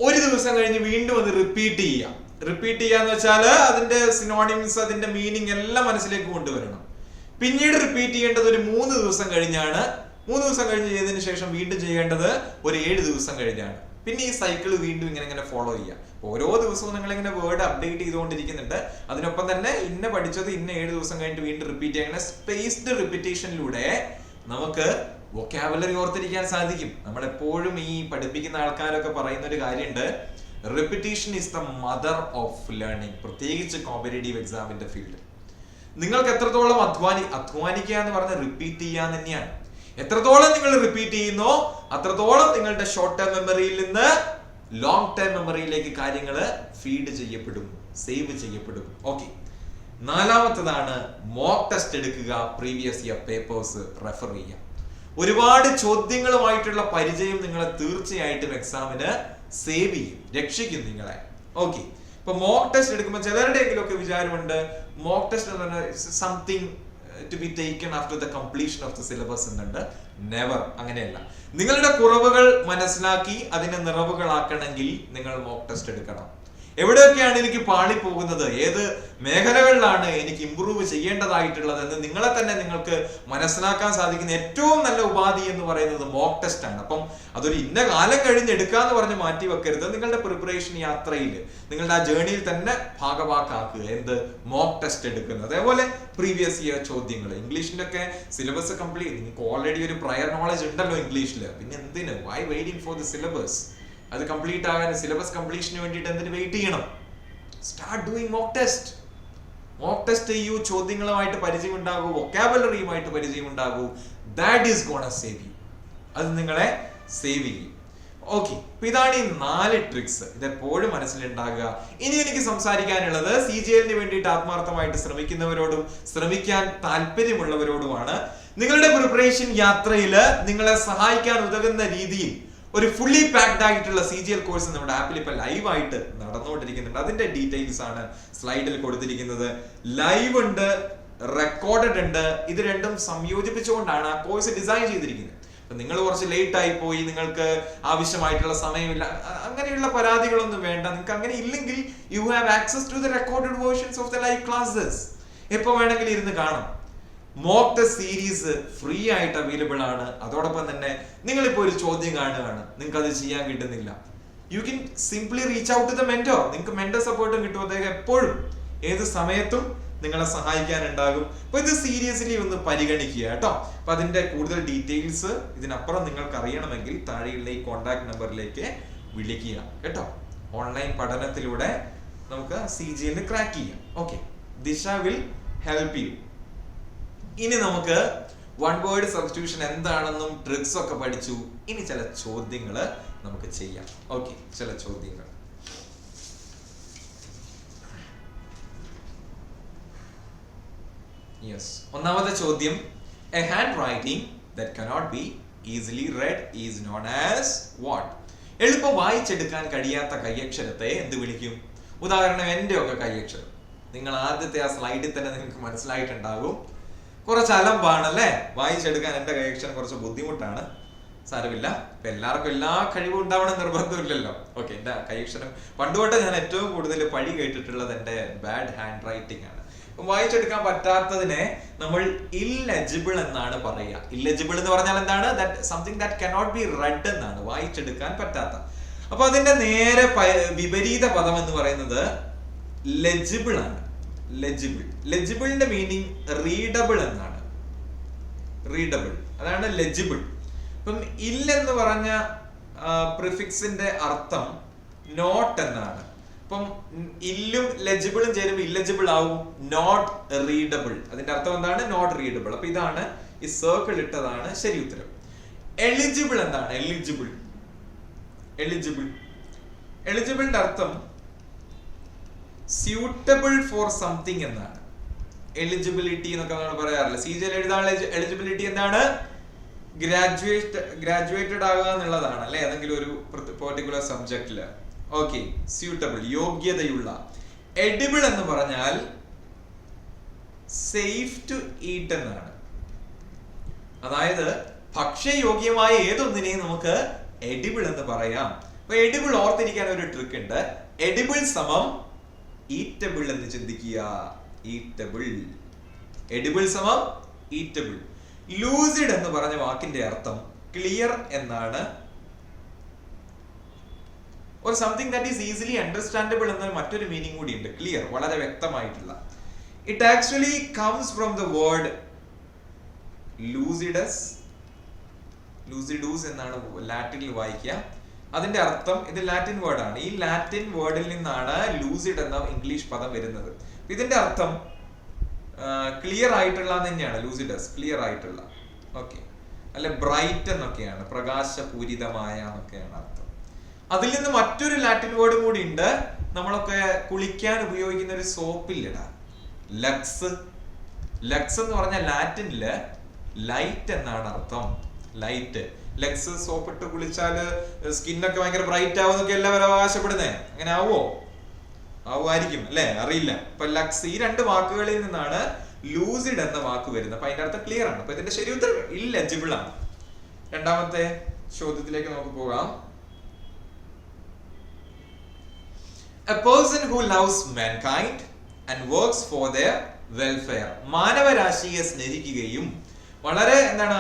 ഒരു ദിവസം കഴിഞ്ഞ് വീണ്ടും അത് റിപ്പീറ്റ് ചെയ്യുക. റിപ്പീറ്റ് ചെയ്യാന്ന് വെച്ചാൽ അതിന്റെ സിനോണിംസ്, അതിന്റെ മീനിങ് എല്ലാം മനസ്സിലേക്ക് കൊണ്ടുവരണം. പിന്നീട് റിപ്പീറ്റ് ചെയ്യേണ്ടത് ഒരു 3 ദിവസം കഴിഞ്ഞാണ്. 3 ദിവസം കഴിഞ്ഞ് ചെയ്തതിനു ശേഷം വീണ്ടും ചെയ്യേണ്ടത് ഒരു 7 ദിവസം കഴിഞ്ഞാണ്. പിന്നെ ഈ സൈക്കിൾ വീണ്ടും ഇങ്ങനെ ഫോളോ ചെയ്യുക. ഓരോ ദിവസവും നിങ്ങൾ ഇങ്ങനെ വേർഡ് അപ്ഡേറ്റ് ചെയ്തുകൊണ്ടിരിക്കുന്നുണ്ട്. അതിനൊപ്പം തന്നെ ഇന്ന പഠിച്ചത് ഇന്ന 7 ദിവസം കഴിഞ്ഞിട്ട് വീണ്ടും റിപ്പീറ്റ് ചെയ്യുക. സ്പേസ്ഡ് റിപ്പീറ്റേഷനിലൂടെ നമുക്ക് വൊക്കാബുലറി ഓർത്തിരിക്കാൻ സാധിക്കും. നമ്മൾ എപ്പോഴും ഈ പഠിപ്പിക്കുന്ന ആൾക്കാരൊക്കെ പറയുന്ന ഒരു കാര്യമുണ്ട്, repetition is the mother of learning. പ്രത്യേകിച്ച് കോമ്പറ്റേറ്റീവ് എക്സാമിന്റെ ഫീൽഡ് നിങ്ങൾക്ക് എത്രത്തോളം അധ്വാനിക്കുക എന്ന് പറഞ്ഞാൽ റിപ്പീറ്റ് ചെയ്യാൻ തന്നെയാണ്. എത്രത്തോളം നിങ്ങൾ റിപ്പീറ്റ് ചെയ്യുന്നോ അത്രത്തോളം നിങ്ങളുടെ ഷോർട്ട് ടേം മെമ്മറിയിൽ നിന്ന് ലോങ് ടേം മെമ്മറിയിലേക്ക് കാര്യങ്ങൾ ഫീഡ് ചെയ്യപ്പെടും, സേവ് ചെയ്യപ്പെടും. ഓക്കെ, നാലാമത്തതാണ് മോക്ക് ടെസ്റ്റ് എടുക്കുക, പ്രീവിയസ് ഇയർ പേപ്പേഴ്സ് റെഫർ ചെയ്യുക. ഒരുപാട് ചോദ്യങ്ങളുമായിട്ടുള്ള പരിചയം നിങ്ങളെ തീർച്ചയായിട്ടും എക്സാമിന് സേവ് ചെയ്യും, രക്ഷിക്കും നിങ്ങളെ. ഓക്കെ, ഇപ്പൊ മോക്ക് ടെസ്റ്റ് എടുക്കുമ്പോൾ ചിലരുടെയെങ്കിലും ഒക്കെ വിചാരമുണ്ട്, മോക്ക് ടെസ്റ്റ് എന്ന് പറഞ്ഞാൽ something to be taken after the completion of the syllabus എന്നുണ്ട്. നെവർ, അങ്ങനെയല്ല. നിങ്ങളുടെ കുറവുകൾ മനസ്സിലാക്കി അതിനെ നിറവുകളാക്കണമെങ്കിൽ നിങ്ങൾ മോക്ക് ടെസ്റ്റ് എടുക്കണം. എവിടെയൊക്കെയാണ് എനിക്ക് പാളി പോകുന്നത്, ഏത് മേഖലകളിലാണ് എനിക്ക് ഇംപ്രൂവ് ചെയ്യേണ്ടതായിട്ടുള്ളത് എന്ന് നിങ്ങളെ തന്നെ നിങ്ങൾക്ക് മനസ്സിലാക്കാൻ സാധിക്കുന്ന ഏറ്റവും നല്ല ഉപാധി എന്ന് പറയുന്നത് മോക്ക് ടെസ്റ്റ് ആണ്. അപ്പം അതൊരു ഇന്ന കാലം കഴിഞ്ഞ് എടുക്കാന്ന് പറഞ്ഞ് മാറ്റി വെക്കരുത്. നിങ്ങളുടെ പ്രിപ്പറേഷൻ യാത്രയിൽ, നിങ്ങളുടെ ആ ജേണിയിൽ തന്നെ ഭാഗവാക്കാക്കുക. എന്ത്, മോക്ക് ടെസ്റ്റ് എടുക്കുന്നത്. അതേപോലെ പ്രീവിയസ് ഇയർ ചോദ്യങ്ങൾ, ഇംഗ്ലീഷിന്റെ ഒക്കെ സിലബസ് കംപ്ലീറ്റ്, നിങ്ങൾക്ക് ഓൾറെഡി ഒരു പ്രയർ നോളജ് ഉണ്ടല്ലോ ഇംഗ്ലീഷിൽ, പിന്നെ എന്തിന്, why waiting for the syllabus? അത് കംപ്ലീറ്റ് ആകാൻ, സിലബസ് കംപ്ലീഷന് വേണ്ടിയിട്ട് എന്തിനു വെയിറ്റ് ചെയ്യണം? Start doing mock test. Mock test ചെയ്യൂ, ചോദ്യങ്ങളുമായിട്ട് പരിചയം ഉണ്ടാകൂ, വൊക്കാബുലറിയുമായിട്ട് പരിചയം ഉണ്ടാകൂ. That is gonna save U. അത് നിങ്ങളെ സേവ് ചെയ്യും. ഓക്കെ, അപ്പൊ ഇതാണ് ഈ 4 ട്രിക്സ്. ഇതെപ്പോഴും മനസ്സിലുണ്ടാകുക. ഇനി എനിക്ക് സംസാരിക്കാനുള്ളത് CGL വേണ്ടിയിട്ട് ആത്മാർത്ഥമായിട്ട് ശ്രമിക്കുന്നവരോടും ശ്രമിക്കാൻ താല്പര്യമുള്ളവരോടുമാണ്. നിങ്ങളുടെ പ്രിപ്പറേഷൻ യാത്രയിൽ നിങ്ങളെ സഹായിക്കാൻ ഉതകുന്ന രീതിയിൽ ഒരു ഫുള്ളി പാക്ഡ് ആയിട്ടുള്ള CGL കോഴ്സ് നമ്മുടെ ആപ്പിൽ ഇപ്പൊ ലൈവ് ആയിട്ട് നടന്നുകൊണ്ടിരിക്കുന്നുണ്ട്. അതിന്റെ ഡീറ്റെയിൽസ് ആണ് സ്ലൈഡിൽ കൊടുത്തിരിക്കുന്നത്. ലൈവ് ഉണ്ട്, റെക്കോർഡഡ് ഉണ്ട്. ഇത് രണ്ടും സംയോജിപ്പിച്ചുകൊണ്ടാണ് ആ കോഴ്സ് ഡിസൈൻ ചെയ്തിരിക്കുന്നത്. നിങ്ങൾ കുറച്ച് ലേറ്റ് ആയി പോയി, നിങ്ങൾക്ക് ആവശ്യമായിട്ടുള്ള സമയമില്ല, അങ്ങനെയുള്ള പരാതികളൊന്നും വേണ്ട. നിങ്ങൾക്ക് അങ്ങനെ ഇല്ലെങ്കിൽ you have access to the recorded versions of the live classes. എപ്പോ വേണമെങ്കിലും ഇരുന്ന് കാണാം. മോക്ക് ടെസ്റ്റ് സീരീസ് ഫ്രീ ആയിട്ട് അവൈലബിൾ ആണ്. അതോടൊപ്പം തന്നെ നിങ്ങളിപ്പോ ഒരു ചോദ്യം കാണുകയാണ്, നിങ്ങൾക്ക് അത് ചെയ്യാൻ കിട്ടുന്നില്ല, you can simply reach out to the mentor. നിങ്ങൾക്ക് മെന്റർ സപ്പോർട്ടും കിട്ടും. അദ്ദേഹം എപ്പോഴും ഏത് സമയത്തും നിങ്ങളെ സഹായിക്കാനുണ്ടാകും. അപ്പൊ ഇത് സീരിയസ്ലി ഒന്ന് പരിഗണിക്കുക കേട്ടോ. അപ്പൊ അതിന്റെ കൂടുതൽ ഡീറ്റെയിൽസ് ഇതിനപ്പുറം നിങ്ങൾക്ക് അറിയണമെങ്കിൽ താഴെയുള്ള ഈ കോൺടാക്ട് നമ്പറിലേക്ക് വിളിക്കുക കേട്ടോ. ഓൺലൈൻ പഠനത്തിലൂടെ നമുക്ക് CGL ക്രാക്ക് ചെയ്യാം. ഓക്കെ, ദിശ വിൽ ഹെൽപ്പ് യു. ഇനി നമുക്ക് വൺ വേർഡ് സബ്സ്റ്റിറ്റ്യൂഷൻ എന്താണെന്നും ട്രിക്സ് ഒക്കെ പഠിച്ചു. ഇനി ചില ചോദ്യങ്ങൾ നമുക്ക് ചെയ്യാം. ഓക്കെ, ചില ചോദ്യങ്ങൾ. യെസ്, ഒന്നാമത്തെ ചോദ്യം, A hand writing that cannot be easily read is known as what? എളുപ്പം വായിച്ചെടുക്കാൻ കഴിയാത്ത കൈയക്ഷരത്തെ എന്ത് വിളിക്കും? ഉദാഹരണം എൻ്റെ ഒക്കെ കൈയക്ഷരം, നിങ്ങൾ ആദ്യത്തെ ആ സ്ലൈഡിൽ തന്നെ നിങ്ങൾക്ക് മനസ്സിലായിട്ടുണ്ടാകും. കുറച്ച് അലമ്പാണല്ലേ, വായിച്ചെടുക്കാൻ എൻ്റെ കൈയക്ഷരം കുറച്ച് ബുദ്ധിമുട്ടാണ്. സാരമില്ല, ഇപ്പൊ എല്ലാവർക്കും എല്ലാ കഴിവും ഉണ്ടാവണം നിർബന്ധമില്ലല്ലോ. ഓക്കെ, എൻ്റെ കൈയക്ഷരം പണ്ടുതൊട്ടേ ഞാൻ ഏറ്റവും കൂടുതൽ പഴി കേട്ടിട്ടുള്ളത് എൻ്റെ ബാഡ് ഹാൻഡ് റൈറ്റിംഗ് ആണ്. വായിച്ചെടുക്കാൻ പറ്റാത്തതിനെ നമ്മൾ ഇല്ലെജിബിൾ എന്നാണ് പറയുക. ഇല്ലെജിബിൾ എന്ന് പറഞ്ഞാൽ എന്താണ്? Something that cannot be red എന്നാണ്, വായിച്ചെടുക്കാൻ പറ്റാത്ത. അപ്പൊ അതിന്റെ നേരെ വിപരീത പദം എന്ന് പറയുന്നത് ലെജിബിൾ ആണ്. ലെജിബിൾ, ലെജിബിളിന്റെ മീനിങ് റീഡബിൾ എന്നാണ്. റീഡബിൾ, അതാണ് ലെജിബിൾ. ഇപ്പം ഇല്ലെന്ന് പറഞ്ഞ പ്രിഫിക്സിന്റെ അർത്ഥം നോട്ട് എന്നാണ്. അപ്പം ഇല്ലും ലെജിബിളും ചേരുമ്പോൾ ഇല്ലെജിബിൾ ആവും, നോട്ട് റീഡബിൾ. അതിന്റെ അർത്ഥം എന്താണ്? Not readable. അപ്പൊ ഇതാണ് ഈ സർക്കിൾ ഇട്ടതാണ് ശരി ഉത്തരം. എലിജിബിൾ എന്താണ്? എലിജിബിൾ, എലിജിബിൾ, എലിജിബിളിന്റെ അർത്ഥം സ്യൂട്ടബിൾ ഫോർ സംതിങ് എന്നാണ്. എലിജിബിലിറ്റി എന്നൊക്കെ നമ്മൾ പറയാറില്ല. CGL എഴുതാനുള്ള എലിജിബിലിറ്റി എന്താണ്? ഗ്രാജുവേറ്റഡ് ആകുക എന്നുള്ളതാണ് അല്ലെ, ഏതെങ്കിലും ഒരു പെർട്ടിക്കുലർ സബ്ജക്റ്റില്. ഓക്കെ, സ്യൂട്ടബിൾ, യോഗ്യതയുള്ള. എഡിബിൾ എന്ന് പറഞ്ഞാൽ സേഫ് ടു ഈറ്റ് എന്നാണ്. അതായത് ഭക്ഷ്യയോഗ്യമായ ഏതൊന്നിനെയും നമുക്ക് എഡിബിൾ എന്ന് പറയാം. അപ്പൊ എഡിബിൾ ഓർത്തിരിക്കാൻ ഒരു ട്രിക്ക് ഉണ്ട്. എഡിബിൾ സമം ഈറ്റബിൾ എന്ന് ചിന്തിക്കുക. ഈറ്റബിൾ, എഡിബിൾ സമം ഈറ്റബിൾ. ലൂസിഡ് എന്ന് പറഞ്ഞ വാക്കിന്റെ അർത്ഥം ക്ലിയർ എന്നാണ്. ഒരു something that is easily understandable എന്ന മറ്റൊരു മീനിങ് കൂടി ഉണ്ട്. ക്ലിയർ, വളരെ വ്യക്തമായിട്ടുള്ള. It actually comes from the word lucidus. Lucidus എന്നാണ് ലാറ്റിനിൽ വായിക്കുക. അതിന്റെ അർത്ഥം, ഇത് ലാറ്റിൻ വേർഡ് ആണ്. ഈ ലാറ്റിൻ വേർഡിൽ നിന്നാണ് ലൂസിഡ് എന്ന ഇംഗ്ലീഷ് പദം വരുന്നത്. ഇതിന്റെ അർത്ഥം ക്ലിയർ ആയിട്ടുള്ള തന്നെയാണ്. ലൂസിഡസ്, ക്ലിയർ ആയിട്ടുള്ള. ഓക്കെ, അല്ലെ ബ്രൈറ്റ് എന്നൊക്കെയാണ്, പ്രകാശപൂരിതമായ എന്നൊക്കെയാണ് അർത്ഥം. അതിൽ നിന്ന് മറ്റൊരു ലാറ്റിൻ വേർഡ് കൂടി ഉണ്ട്. നമ്മളൊക്കെ കുളിക്കാൻ ഉപയോഗിക്കുന്ന ഒരു സോപ്പില്ലടാ, ലക്സ്. ലക്സ് എന്ന് പറഞ്ഞ ലാറ്റിനില് ലൈറ്റ് എന്നാണ് അർത്ഥം. ലൈറ്റ്, ലക്സ് സോപ്പിട്ട് കുളിച്ചാല് സ്കിന്നൊക്കെ ഭയങ്കര ബ്രൈറ്റ് ആവുന്നൊക്കെ എല്ലാവരും അവകാശപ്പെടുന്നേ. അങ്ങനെ ആവുമോ? ആവുമായിരിക്കും അല്ലെ, അറിയില്ല. അപ്പൊ ലക്സ്, ഈ രണ്ട് വാക്കുകളിൽ നിന്നാണ് ലൂസിഡ് എന്ന വാക്ക് വരുന്നത്. അപ്പൊ അതിന്റെ അർത്ഥം ക്ലിയർ ആണ്. അപ്പൊ ഇതിന്റെ ശരി ഉത്തരം ഇല്ലെജിബിൾ ആണ്. രണ്ടാമത്തെ ചോദ്യത്തിലേക്ക് നമുക്ക് പോകാം. A person who loves mankind and works for their welfare. മാനവരാശിയെ സ്നേഹിക്കുകയും വളരെ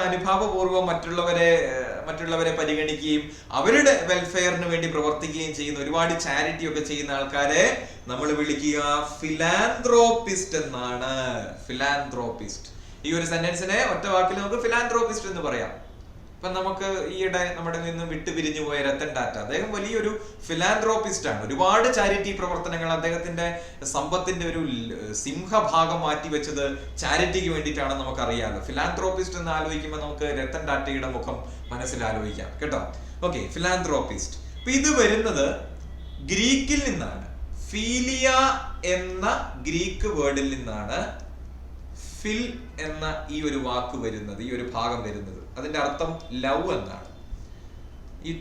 അനുഭാവപൂർവ്വം മറ്റുള്ളവരെ പരിഗണിക്കുകയും അവരുടെ വെൽഫെയറിന് വേണ്ടി പ്രവർത്തിക്കുകയും ചെയ്യുന്ന ഒരുപാട് ചാരിറ്റി ഒക്കെ ചെയ്യുന്ന ആൾക്കാരെ നമ്മൾ വിളിക്കുക ഫിലാന്ത്രോപിസ്റ്റ് എന്നാണ്. ഫിലാന്ത്രോപിസ്റ്റ്. ഈ ഒരു സെന്റൻസിനെ ഒറ്റ വാക്കിൽ നമുക്ക് ഫിലാന്ത്രോപിസ്റ്റ് എന്ന് പറയാം. ഇപ്പൊ നമുക്ക് ഈയിടെ നമ്മുടെ നിന്ന് വിട്ടുപിരിഞ്ഞു പോയ രത്തൻ ടാറ്റ, അദ്ദേഹം വലിയൊരു ഫിലാന്ത്രോപിസ്റ്റ് ആണ്. ഒരുപാട് ചാരിറ്റി പ്രവർത്തനങ്ങൾ, അദ്ദേഹത്തിന്റെ സമ്പത്തിന്റെ ഒരു സിംഹഭാഗം മാറ്റിവെച്ചത് ചാരിറ്റിക്ക് വേണ്ടിയിട്ടാണെന്ന് നമുക്കറിയാമല്ലോ. ഫിലാന്ത്രോപിസ്റ്റ് എന്ന് ആലോചിക്കുമ്പോൾ നമുക്ക് രത്തൻ ടാറ്റയുടെ മുഖം മനസ്സിൽ ആലോചിക്കാം കേട്ടോ. ഓക്കെ, ഫിലാന്ത്രോപിസ്റ്റ്. അപ്പൊ ഇത് വരുന്നത് ഗ്രീക്കിൽ നിന്നാണ്. ഫീലിയ എന്ന ഗ്രീക്ക് വേർഡിൽ നിന്നാണ് ഫിൽ എന്ന ഈ ഒരു വാക്ക് വരുന്നത്, ഈ ഒരു ഭാഗം വരുന്നത്. അതിന്റെ അർത്ഥം ലവ് എന്നാണ്. ഈ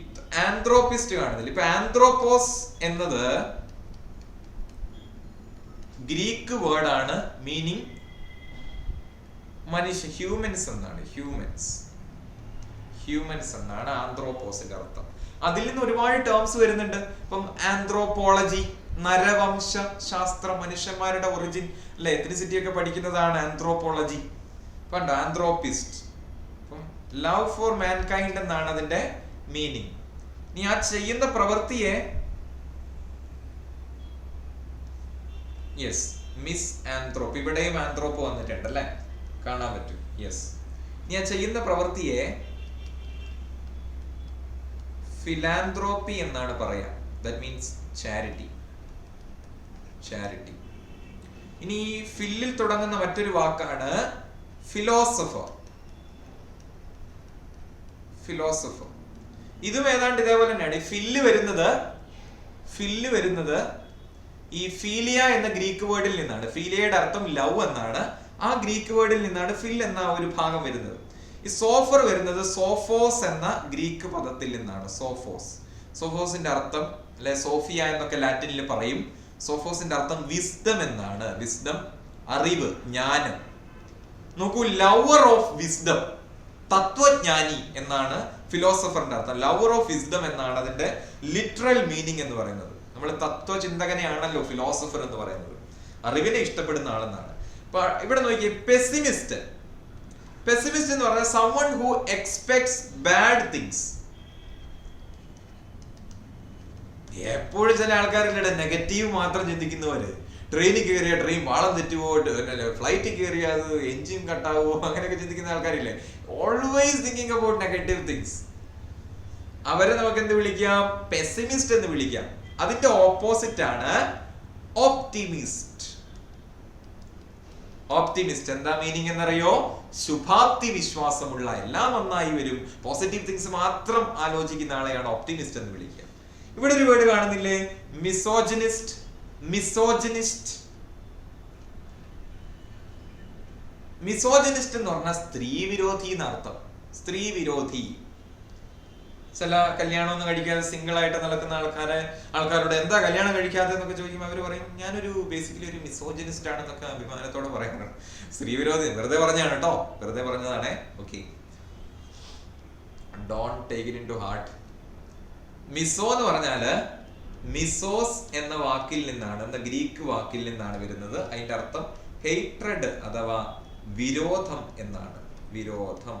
ആന്ത്രോപിസ്റ്റ് കാണുന്നില്ല. ഇപ്പൊ ആന്ത്രോപോസ് എന്നത് ഗ്രീക്ക് വേർഡ് ആണ്. മീനിങ് മനുഷ്യ, ഹ്യൂമൻസ് എന്നാണ്. ഹ്യൂമൻസ് എന്നാണ് ആന്ത്രോപോസിന്റെ അർത്ഥം. അതിൽ നിന്ന് ഒരുപാട് ടേംസ് വരുന്നുണ്ട്. ഇപ്പം ആന്ത്രോപോളജി, നരവംശ ശാസ്ത്രം, മനുഷ്യന്മാരുടെ ഒറിജിൻ അല്ലെ, എത്നിസിറ്റി ഒക്കെ പഠിക്കുന്നതാണ് ആന്ത്രോപോളജി. കണ്ടോ, ആന്ത്രോപിസ്റ്റ്. ലവ് ഫോർ മാൻകൈൻഡ് എന്നാണ് അതിന്റെ മീനിങ്. നീ ആ ചെയ്യുന്ന പ്രവൃത്തിയെ യെസ് മിസ് ആന്ത്രോപ്പ്, ഇവിടെയും ആന്ത്രോപ്പ് വന്നിട്ടുണ്ട് അല്ലെ, കാണാൻ പറ്റും. യെസ്, നീ ആ ചെയ്യുന്ന പ്രവൃത്തിയെ ഫിലാന്ത്രോപ്പി എന്നാണ് പറയാ. That means charity. ഇനി ഫില്ലിൽ തുടങ്ങുന്ന മറ്റൊരു വാക്കാണ് ഫിലോസഫർ. ഇതും ഏതാണ്ട് ഇതേപോലെ തന്നെയാണ്. ഫില്ല് വരുന്നത് ഈ ഫീലിയ എന്ന ഗ്രീക്ക് വേർഡിൽ നിന്നാണ്. ഫീലിയയുടെ അർത്ഥം ലവ് എന്നാണ്. ആ ഗ്രീക്ക് വേർഡിൽ നിന്നാണ് ഫിൽ എന്ന ഒരു ഭാഗം വരുന്നത്. ഈ സോഫർ വരുന്നത് സോഫോസ് എന്ന ഗ്രീക്ക് പദത്തിൽ നിന്നാണ്. സോഫോസിന്റെ അർത്ഥം അല്ലെ സോഫിയ എന്നൊക്കെ ലാറ്റിനിൽ പറയും. സോഫോസിന്റെ അർത്ഥം വിസ്ഡം എന്നാണ്. വിസ്ഡം, അറിവ്, ജ്ഞാനം. നോക്കൂ, ലവർ ഓഫ് വിസ്ഡം, തത്വജ്ഞാനി എന്നാണ് ഫിലോസഫറിന്റെ അർത്ഥം. ലവർ ഓഫ് വിസ്ഡം എന്നാണ് അതിന്റെ ലിറ്ററൽ മീനിങ് എന്ന് പറയുന്നത്. നമ്മൾ തത്വചിന്തകനെയാണല്ലോ ഫിലോസഫർ എന്ന് പറയുന്നത്, അറിവിനെ ഇഷ്ടപ്പെടുന്ന ആളെന്നാണ്. അപ്പൊ ഇവിടെ നോക്കിയേ, പെസിമിസ്റ്റ്. പെസിമിസ്റ്റ് എന്ന് പറഞ്ഞാൽ someone who expects bad things. എപ്പോഴും ചില ആൾക്കാരില്ലേ നെഗറ്റീവ് മാത്രം ചിന്തിക്കുന്നവര്. ട്രെയിനിൽ കയറിയ ട്രെയിൻ പാളം തെറ്റുവോ, ഫ്ലൈറ്റിൽ കയറിയ അത് എഞ്ചിൻ കട്ടാവോ, അങ്ങനെയൊക്കെ ചിന്തിക്കുന്ന ആൾക്കാരില്ലേ. Always thinking about negative things. അവരെ നമുക്ക് എന്ത് വിളിക്കാം? പെസിമിസ്റ്റ് എന്ന് വിളിക്കാം. അതിന്റെ ഓപ്പോസിറ്റ് ആണ് ഓപ്റ്റിമിസ്റ്റ്. ഓപ്റ്റിമിസ്റ്റ് എന്താ മീനിങ് എന്നറിയോ? ശുഭാപ്തി വിശ്വാസമുള്ള, എല്ലാം നന്നായി വരും, പോസിറ്റീവ് തിങ്സ് മാത്രം ആലോചിക്കുന്ന ആളെയാണ് ഓപ്റ്റിമിസ്റ്റ് എന്ന് വിളിക്കുക. ഇവിടെ ഒരു വേർഡ് കാണുന്നില്ലേ? മിസോജിനിസ്റ്റ്. മിസോജിനിസ്റ്റ് മിസോജിനിസ്റ്റ് എന്ന് പറഞ്ഞാൽ സ്ത്രീ വിരോധി എന്നർത്ഥം. സ്ത്രീ വിരോധി. ചില കല്യാണം ഒന്നും കഴിക്കാതെ സിംഗിൾ ആയിട്ട് നടക്കുന്ന ആൾക്കാരോട് എന്താ കല്യാണം കഴിക്കാതെ എന്നൊക്കെ ചോദിക്കുമ്പോൾ അവർ പറയും, ഞാനൊരു ബേസിക്കലി ഒരു മിസോജിനിസ്റ്റ് ആണെന്നൊക്കെ അഭിമാനത്തോടെ പറയുന്നത്. സ്ത്രീ വിരോധി വെറുതെ പറഞ്ഞാണ് കേട്ടോ, വെറുതെ പറഞ്ഞതാണേ. Okay, don't take it in to heart. Miso എന്ന് പറഞ്ഞാല് മിസോസ് എന്ന വാക്കിൽ നിന്നാണ്, എന്ന ഗ്രീക്ക് വാക്കിൽ നിന്നാണ് വരുന്നത്. അതിന്റെ അർത്ഥം ഹേറ്റ്രഡ് അഥവാ വിരോധം എന്നാണ്. വിരോധം.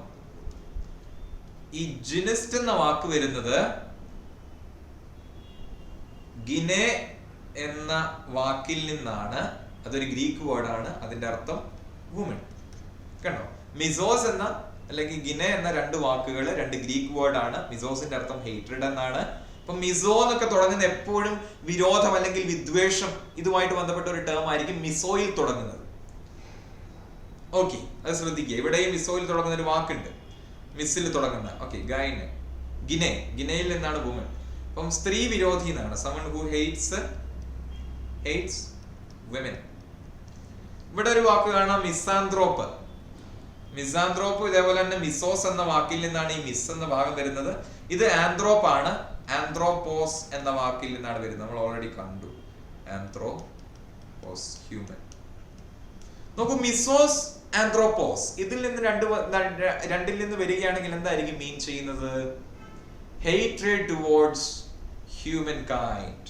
ഈ ജിനിസ്റ്റ് എന്ന വാക്ക് വരുന്നത് ഗിനെ എന്ന വാക്കിൽ നിന്നാണ്. അതൊരു ഗ്രീക്ക് വേർഡാണ്. അതിന്റെ അർത്ഥം വുമൺ. കണ്ടോ, മിസോസ് എന്ന അല്ലെങ്കിൽ ഗിനെ എന്ന രണ്ട് വാക്കുകൾ, രണ്ട് ഗ്രീക്ക് വേർഡ് ആണ്. മിസോസിന്റെ അർത്ഥം ഹേറ്റ്രഡ് എന്നാണ്. അപ്പൊ മിസോ എന്നൊക്കെ തുടങ്ങുന്ന എപ്പോഴും വിരോധം അല്ലെങ്കിൽ വിദ്വേഷം ഇതുമായിട്ട് ബന്ധപ്പെട്ട ഒരു ടേം ആയിരിക്കും മിസോയിൽ തുടങ്ങുന്നത്. ഓക്കെ, അത് ശ്രദ്ധിക്കുക. ഇവിടെയും മിസോയിൽ തുടങ്ങുന്ന ഒരു വാക്കുണ്ട്, മിസ്സിൽ തുടങ്ങുന്ന. ഓക്കെ, ഗൈനെ, ഗിനെ, ഗിനയിൽ നിന്നാണ് വുമൺ. അപ്പം സ്ത്രീ വിരോധി എന്നാണ്. someone who hates women. ഇവിടെ ഒരു വാക്ക് കാണാം, മിസാന്ത്രോപ്പ്. മിസാന്ത്രോപ്പ് ഇതേപോലെ തന്നെ മിസോസ് എന്ന വാക്കിൽ നിന്നാണ് ഈ മിസ് എന്ന ഭാഗം വരുന്നത്. ഇത് ആന്ത്രോപ്പ് ആണ്. ആന്ത്രോപോസ് എന്ന വാക്കിൽ നിന്നാണ് വരുന്നത്. നമ്മൾ ഓൾറെഡി കണ്ടു ആന്ത്രോപോസ്, ഹ്യൂമൻ. നോക്കൂ, മിസോസ്, ആന്ത്രോപോസ്, ഇതിൽ നിന്ന് രണ്ടിൽ നിന്ന് വരികയാണെങ്കിൽ എന്തായിരിക്കും മീൻ ചെയ്യുന്നത്? Hatred towards human kind.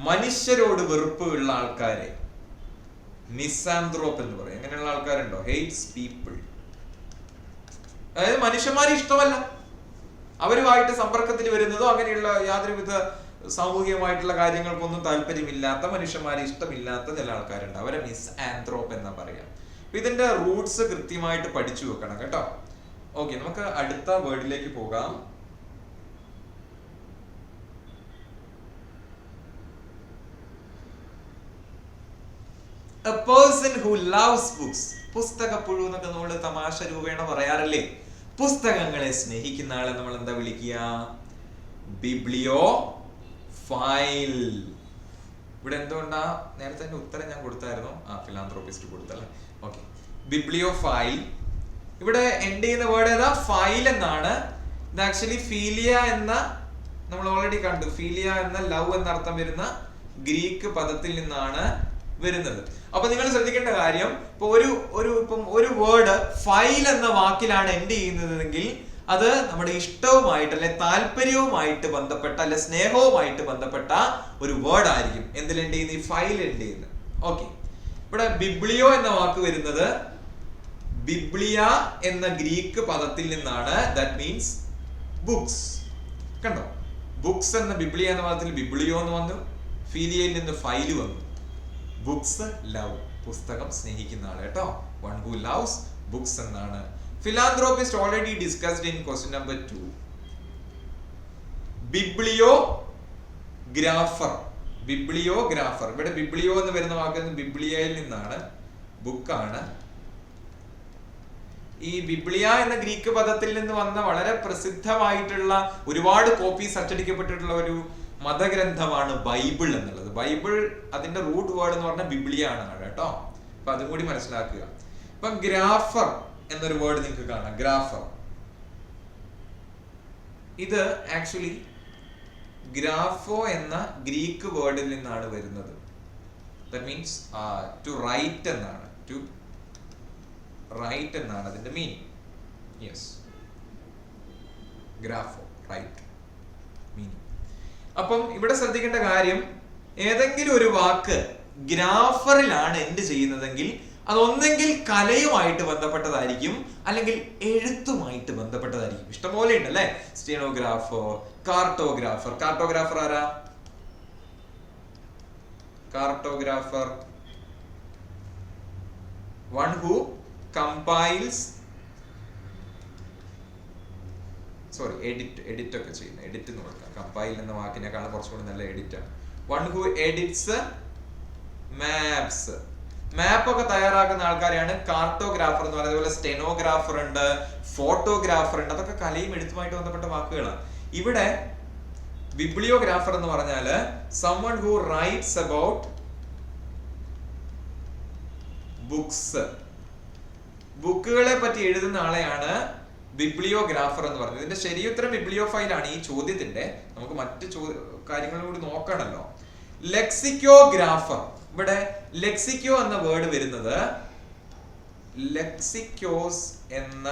മനുഷ്യരോട് വെറുപ്പ് ഉള്ള ആൾക്കാരെ മിസാന്ത്രോപ്പ് എന്ന് പറയും. അങ്ങനെയുള്ള ആൾക്കാരുണ്ടോ? Hates people. അതായത് മനുഷ്യന്മാരെ ഇഷ്ടമല്ല, അവരുമായിട്ട് സമ്പർക്കത്തിൽ വരുന്നതോ അങ്ങനെയുള്ള യാതൊരുവിധ സാമൂഹികമായിട്ടുള്ള കാര്യങ്ങൾക്കൊന്നും താല്പര്യമില്ലാത്ത, മനുഷ്യന്മാരെ ഇഷ്ടമില്ലാത്ത ചില ആൾക്കാരുണ്ട്. അവരെ മിസ് ആന്ത്രോപ്പ് എന്നാ പറയാം. ഇതിന്റെ റൂട്ട്സ് കൃത്യമായിട്ട് പഠിച്ചു വെക്കണം കേട്ടോ. ഓക്കെ, നമുക്ക് അടുത്ത വേർഡിലേക്ക് പോകാം. A person who loves books. പുസ്തകപ്പുഴു എന്നൊക്കെ നമ്മൾ തമാശ രൂപേണ പറയാറില്ലേ? പുസ്തകങ്ങളെ സ്നേഹിക്കുന്ന ആളെ നമ്മൾ എന്താ വിളിക്കുക? Bibliophile. ഇവിടെ എന്തുകൊണ്ടാ? നേരത്തെ ഉത്തരം ഞാൻ കൊടുത്തായിരുന്നു. ഫിലാന്ത്രോപിസ്റ്റ് കൊടുത്തല്ലേ. Okay, bibliophile. ഇവിടെ എൻഡ് ചെയ്യുന്ന വേർഡ് ഏതാ? ഫൈൽ എന്നാണ്. ഇത് ആക്ച്വലി ഫീലിയ എന്ന, നമ്മൾ ഓൾറെഡി കണ്ടു, ഫീലിയ എന്ന ലവ് എന്നർത്ഥം വരുന്ന ഗ്രീക്ക് പദത്തിൽ നിന്നാണ് വരുന്നത്. അപ്പൊ നിങ്ങൾ ശ്രദ്ധിക്കേണ്ട കാര്യം, ഇപ്പൊ ഒരു വേർഡ് ഫൈൽ എന്ന വാക്കിലാണ് എൻഡ് ചെയ്യുന്നതെങ്കിൽ അത് നമ്മുടെ ഇഷ്ടവുമായിട്ട് അല്ലെ താല്പര്യവുമായിട്ട് ബന്ധപ്പെട്ട അല്ലെ സ്നേഹവുമായിട്ട് ബന്ധപ്പെട്ട ഒരു വേർഡ് ആയിരിക്കും. എന്തിൽ എൻഡ് ചെയ്യുന്നത്? ഈ ഫൈൽ എൻഡ് ചെയ്യുന്നത്. ഓക്കെ, ഇവിടെ ബിബ്ലിയോ എന്ന വാക്ക് വരുന്നത് ബിബ്ലിയ എന്ന ഗ്രീക്ക് പദത്തിൽ നിന്നാണ്. That means books. കണ്ടോ, ബുക്സ് എന്ന ബിബ്ലിയ എന്ന പദത്തിൽ ബിബ്ലിയോ എന്ന് വന്നു, ഫീലിയയിൽ നിന്ന് ഫൈല് വന്നു. ബുക്സ് ലവ്, പുസ്തകം സ്നേഹിക്കുന്ന ആള് കേട്ടോ. വൺ ഹു ലവ്സ് ബുക്സ് എന്നാണ്. Philanthropist already discussed in question number 2. Bibliographer. Bibliographer. ഇവിടെ ബിബ്ലിയോ എന്ന് വരുന്ന വാക്ക് ബിബ്ലിയയിൽ നിന്നാണ്, ബുക്കാണ്. ഈ ബിബ്ലിയ എന്ന ഗ്രീക്ക് പദത്തിൽ നിന്ന് വന്ന വളരെ പ്രസിദ്ധമായിട്ടുള്ള ഒരുപാട് കോപ്പീസ് അച്ചടിക്കപ്പെട്ടിട്ടുള്ള ഒരു മതഗ്രന്ഥമാണ് ബൈബിൾ എന്നുള്ളത്. ബൈബിൾ അതിന്റെ റൂട്ട് വേർഡ് എന്ന് പറഞ്ഞാൽ ബിബ്ലിയ ആണ് കേട്ടോ. അപ്പൊ അതും കൂടി മനസ്സിലാക്കുക. ഇപ്പൊ ഗ്രാഫർ എന്നൊരു വേർഡ് നിങ്ങൾക്ക് കാണാം, ഗ്രാഫർ. ഇത് ആക്ച്വലി ഗ്രാഫോ എന്ന ഗ്രീക്ക് വേർഡിൽ നിന്നാണ് വരുന്നത്. ദാറ്റ് മീൻസ് ടു റൈറ്റ് എന്നാണ്. ടു റൈറ്റ് എന്നാണ് അതിന്റെ മീനിങ്. Yes, ഗ്രാഫോ, right meaning. അപ്പം ഇവിടെ ശ്രദ്ധിക്കേണ്ട കാര്യം, ഏതെങ്കിലും ഒരു വാക്ക് ഗ്രാഫറിലാണ് എൻഡ് ചെയ്യുന്നതെങ്കിൽ അതൊന്നെങ്കിൽ കലയുമായിട്ട് ബന്ധപ്പെട്ടതായിരിക്കും, അല്ലെങ്കിൽ എഴുത്തുമായിട്ട് ബന്ധപ്പെട്ടതായിരിക്കും. ഇഷ്ടംപോലെ ഉണ്ട് അല്ലെ. Stenographer, cartographer. കാർട്ടോഗ്രാഫർ ആരാ? Cartographer, one who compiles, edit ഒക്കെ ചെയ്യുന്ന, എഡിറ്റ് എന്ന് കൊടുക്കാം. കമ്പൈൽ എന്ന വാക്കിനേക്കാളും കുറച്ചുകൂടി നല്ല എഡിറ്റ് ആണ്. One who edits maps. Map ഒക്കെ തയ്യാറാക്കുന്ന ആൾക്കാരെയാണ് കാർട്ടോഗ്രാഫർ എന്ന് പറയുന്നത്. അതുപോലെ സ്റ്റെനോഗ്രാഫർ ഉണ്ട്, ഫോട്ടോഗ്രാഫർ ഉണ്ട്. അതൊക്കെ കലയും എഴുത്തുമായിട്ട് ബന്ധപ്പെട്ട വാക്കുകളാണ്. ഇവിടെ ബിബ്ലിയോഗ്രാഫർ എന്ന് പറഞ്ഞാല് someone who writes about books. ബുക്കുകളെ പറ്റി എഴുതുന്ന ആളെയാണ് ബിബ്ലിയോഗ്രാഫർ എന്ന് പറയുന്നത്. ഇതിന്റെ ശരിയുത്തരം ബിബ്ലിയോഫൈൽ ആണ് ഈ ചോദ്യത്തിന്റെ. നമുക്ക് മറ്റു കാര്യങ്ങളും കൂടി നോക്കണല്ലോ. ലെക്സിക്കോഗ്രാഫർ. ഇവിടെ ലെക്സിക്കോ എന്ന വേർഡ് വരുന്നത് ലെക്സിക്കോസ് എന്ന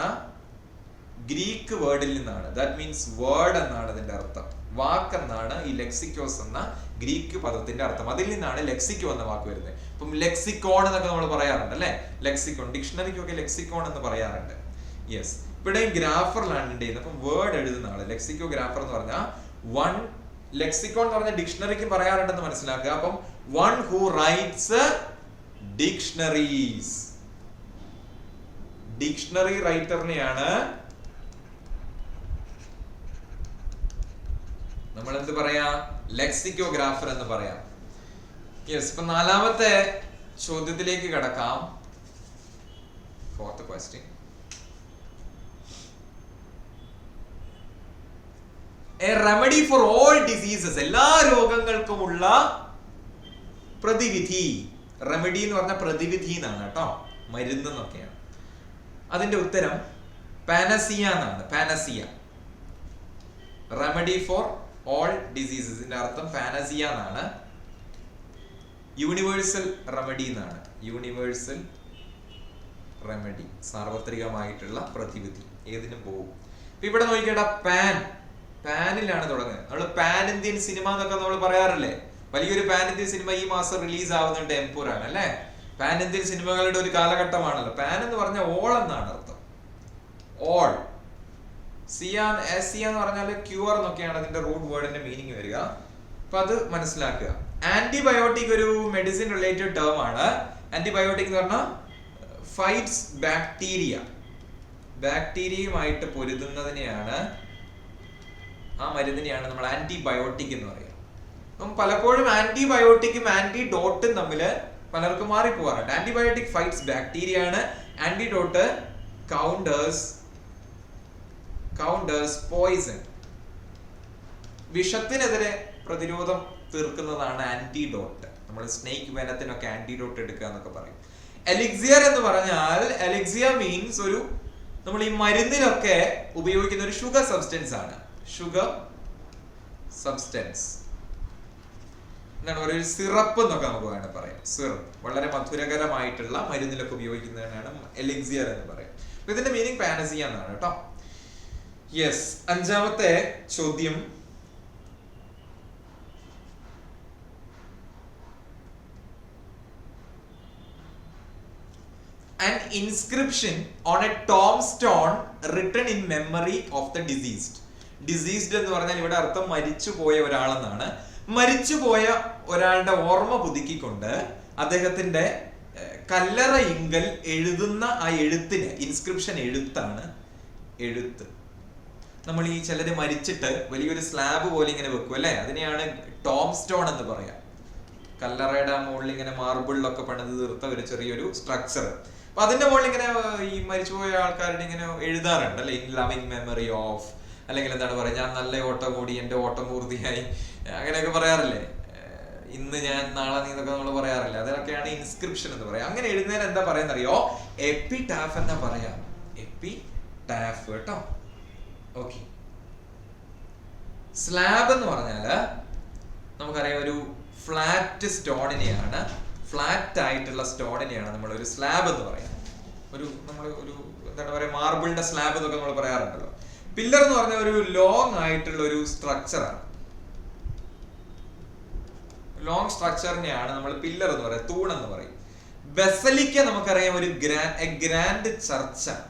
ഗ്രീക്ക് വേർഡിൽ നിന്നാണ്. ദാറ്റ് മീൻസ് വേർഡ് എന്നാണ് അതിന്റെ അർത്ഥം, വാക്കെന്നാണ് ഈ ലെക്സിക്കോസ് എന്ന ഗ്രീക്ക് പദത്തിന്റെ അർത്ഥം. അതിൽ നിന്നാണ് ലെക്സിക്കോ എന്ന വാക്ക് വരുന്നത്. ഇപ്പം ലെക്സിക്കോൺ എന്നൊക്കെ നമ്മൾ പറയാറുണ്ട് അല്ലെ. ലെക്സിക്കോൺ, ഡിക്ഷണറിക്കൊക്കെ ലെക്സിക്കോൺ എന്ന് പറയാറുണ്ട്. യെസ്, ഇവിടെ ഗ്രാഫറിലാണ് ചെയ്യുന്നത്. അപ്പം വേർഡ് എഴുതുന്ന ആള് ലെക്സിക്കോഗ്രാഫർ എന്ന് പറഞ്ഞാൽ വൺ. ലെക്സിക്കോൺ എന്ന് പറഞ്ഞാൽ ഡിക്ഷണറിക്ക് പറയാറുണ്ടെന്ന് മനസ്സിലാക്കുക. അപ്പം one who writes dictionaries. Dictionary റൈറ്ററിനെയാണ് നമ്മൾ എന്ത് പറയാ? ലെക്സിക്കോഗ്രാഫർ എന്ന് പറയാം. യെസ്, ഇപ്പൊ നാലാമത്തെ ചോദ്യത്തിലേക്ക് കടക്കാം. Fourth question. A remedy for all diseases. എല്ലാ രോഗങ്ങൾക്കുമുള്ള പ്രതിവിധി. റെമഡി എന്ന് പറഞ്ഞ പ്രതിവിധി എന്നാണ് കേട്ടോ, മരുന്ന് എന്നൊക്കെയാണ്. അതിന്റെ ഉത്തരം പാനസിയ എന്നാണ്. പാനസിയ, റെമഡി ഫോർ ഓൾ ഡിസീസസിന്റെ അർത്ഥം പാനസിയ എന്നാണ്. യൂണിവേഴ്സൽ റെമഡി എന്നാണ്. യൂണിവേഴ്സൽ റെമഡി, സാർവത്രികമായിട്ടുള്ള പ്രതിവിധി, ഏതിനും പോകും. ഇവിടെ നോക്കിക്കേണ്ട, പാനിലാണ് തുടങ്ങുന്നത്. നമ്മൾ പാൻ ഇന്ത്യൻ സിനിമ എന്നൊക്കെ നമ്മൾ പറയാറില്ലേ. വലിയൊരു പാൻ ഇന്ത്യൻ സിനിമ ഈ മാസം റിലീസ് ആവുന്നുണ്ട്, എംപുരാൻ അല്ലെ. പാൻ ഇന്ത്യൻ സിനിമകളുടെ ഒരു കാലഘട്ടമാണല്ലോ. പാൻ എന്ന് പറഞ്ഞ ഓൾ എന്നാണ് അർത്ഥം. ഓൾ. സിയ എന്ന് പറഞ്ഞാൽ ക്യൂർ എന്നൊക്കെയാണ് അതിന്റെ റൂട്ട് വേർഡിന്റെ മീനിങ് വരിക. അപ്പൊ അത് മനസ്സിലാക്കുക. ആന്റിബയോട്ടിക് ഒരു മെഡിസിൻ റിലേറ്റഡ് ടേം ആണ്. ആന്റിബയോട്ടിക് എന്ന് പറഞ്ഞാൽ ഫൈറ്റ്സ് ബാക്ടീരിയ. ബാക്ടീരിയയുമായിട്ട് പൊരുതുന്നതിനെയാണ്, ആ മരുന്നിനെയാണ് നമ്മൾ ആന്റിബയോട്ടിക് എന്ന് പറയുക. അപ്പം പലപ്പോഴും ആന്റിബയോട്ടിക്കും ആന്റിഡോട്ടും തമ്മിൽ പലർക്കും മാറിപ്പോവാറുണ്ട്. ആന്റിബയോട്ടിക് ഫൈറ്റ്സ് ബാക്ടീരിയ ആണ്. Antidote counters poison. വിഷത്തിനെതിരെ പ്രതിരോധം തീർക്കുന്നതാണ് ആന്റിഡോട്ട്. നമ്മൾ സ്നേക്ക് വെനത്തിനൊക്കെ ആന്റിഡോട്ട് എടുക്കുക എന്നൊക്കെ പറയും. എലിക്സിയർ എന്ന് പറഞ്ഞാൽ, എലിക്സിയർ മീൻസ് ഒരു, നമ്മൾ ഈ മരുന്നിലൊക്കെ ഉപയോഗിക്കുന്ന ഒരു ഷുഗർ സബ്സ്റ്റൻസ് ആണ്. ഷുഗർ സബ്സ്റ്റൻസ് എന്താണ് പറയുക? ഒരു സിറപ്പ് എന്നൊക്കെ നമുക്ക് വേണം പറയാം. സിറപ്പ്, വളരെ മധുരകരമായിട്ടുള്ള മരുന്നിലൊക്കെ ഉപയോഗിക്കുന്നതിനാണ് എലിക്സിയർ എന്ന് പറയാം. അപ്പൊ ഇതിന്റെ മീനിങ് പാനസിയ എന്നാണ് കേട്ടോ. യെസ്, അഞ്ചാമത്തെ ചോദ്യം. An inscription on a tombstone written in memory of the deceased. Deceased എന്ന് പറഞ്ഞാൽ ഇവിടെ അർത്ഥം മരിച്ചുപോയ ഒരാളെന്നാണ്. മരിച്ചുപോയ ഒരാളുടെ ഓർമ്മ പുതുക്കിക്കൊണ്ട് അദ്ദേഹത്തിന്റെ കല്ലറയിങ്കൽ എഴുതുന്ന ആ എഴുത്തിന്, ഇൻസ്ക്രിപ്ഷൻ എഴുത്താണ് എഴുത്ത്. നമ്മൾ ഈ ചിലര് മരിച്ചിട്ട് വലിയൊരു സ്ലാബ് പോലെ ഇങ്ങനെ വെക്കും അല്ലെ, അതിനെയാണ് ടോം സ്റ്റോൺ എന്ന് പറയാം. കല്ലറയുടെ മുകളിൽ ഇങ്ങനെ മാർബിളിലൊക്കെ പണിത് തീർത്ത ഒരു ചെറിയൊരു സ്ട്രക്ചർ. അപ്പൊ അതിന്റെ മുകളിൽ ഇങ്ങനെ ഈ മരിച്ചുപോയ ആൾക്കാരുടെ ഇങ്ങനെ എഴുതാറുണ്ട് അല്ലെ, ഇൻ ലവിങ് മെമ്മറി ഓഫ്, അല്ലെങ്കിൽ എന്താണ് പറയാ, ഞാൻ നല്ല ഓട്ടം ഓടി, എന്റെ ഓട്ടം പൂർത്തിയായി, അങ്ങനെയൊക്കെ പറയാറില്ലേ. ഇന്ന് ഞാൻ, നാളെ നീ എന്നൊക്കെ നമ്മൾ പറയാറില്ല. അതിനൊക്കെയാണ് ഇൻസ്ക്രിപ്ഷൻ എന്ന് പറയാം. അങ്ങനെ എഴുതുന്നതിന് എന്താ പറയാന്നറിയോ? എപ്പിടാഫ് എന്നാ പറയാം. എപ്പിടാഫ് കേട്ടോ. ഓക്കെ, സ്ലാബ് എന്ന് പറഞ്ഞാൽ നമുക്കറിയാം ഒരു ഫ്ലാറ്റ് സ്റ്റോണിനെയാണ്, ഫ്ലാറ്റ് ആയിട്ടുള്ള സ്റ്റോണിനെയാണ് നമ്മൾ ഒരു സ്ലാബ് എന്ന് പറയാം. നമ്മൾ ഒരു എന്താണ് പറയുക, മാർബിളിന്റെ സ്ലാബ് എന്നൊക്കെ നമ്മൾ പറയാറുണ്ടല്ലോ. പില്ലർ എന്ന് പറഞ്ഞാൽ ഒരു ലോങ് ആയിട്ടുള്ള ഒരു സ്ട്രക്ചറാണ്. ലോങ് സ്ട്രക്ചറിനെയാണ് നമ്മൾ പില്ലർ എന്ന് പറയുക, തൂൺ എന്ന് പറയും. ബസലിക്ക നമുക്കറിയാം ഒരു ഗ്രാൻഡ് ചർച്ചാണ്.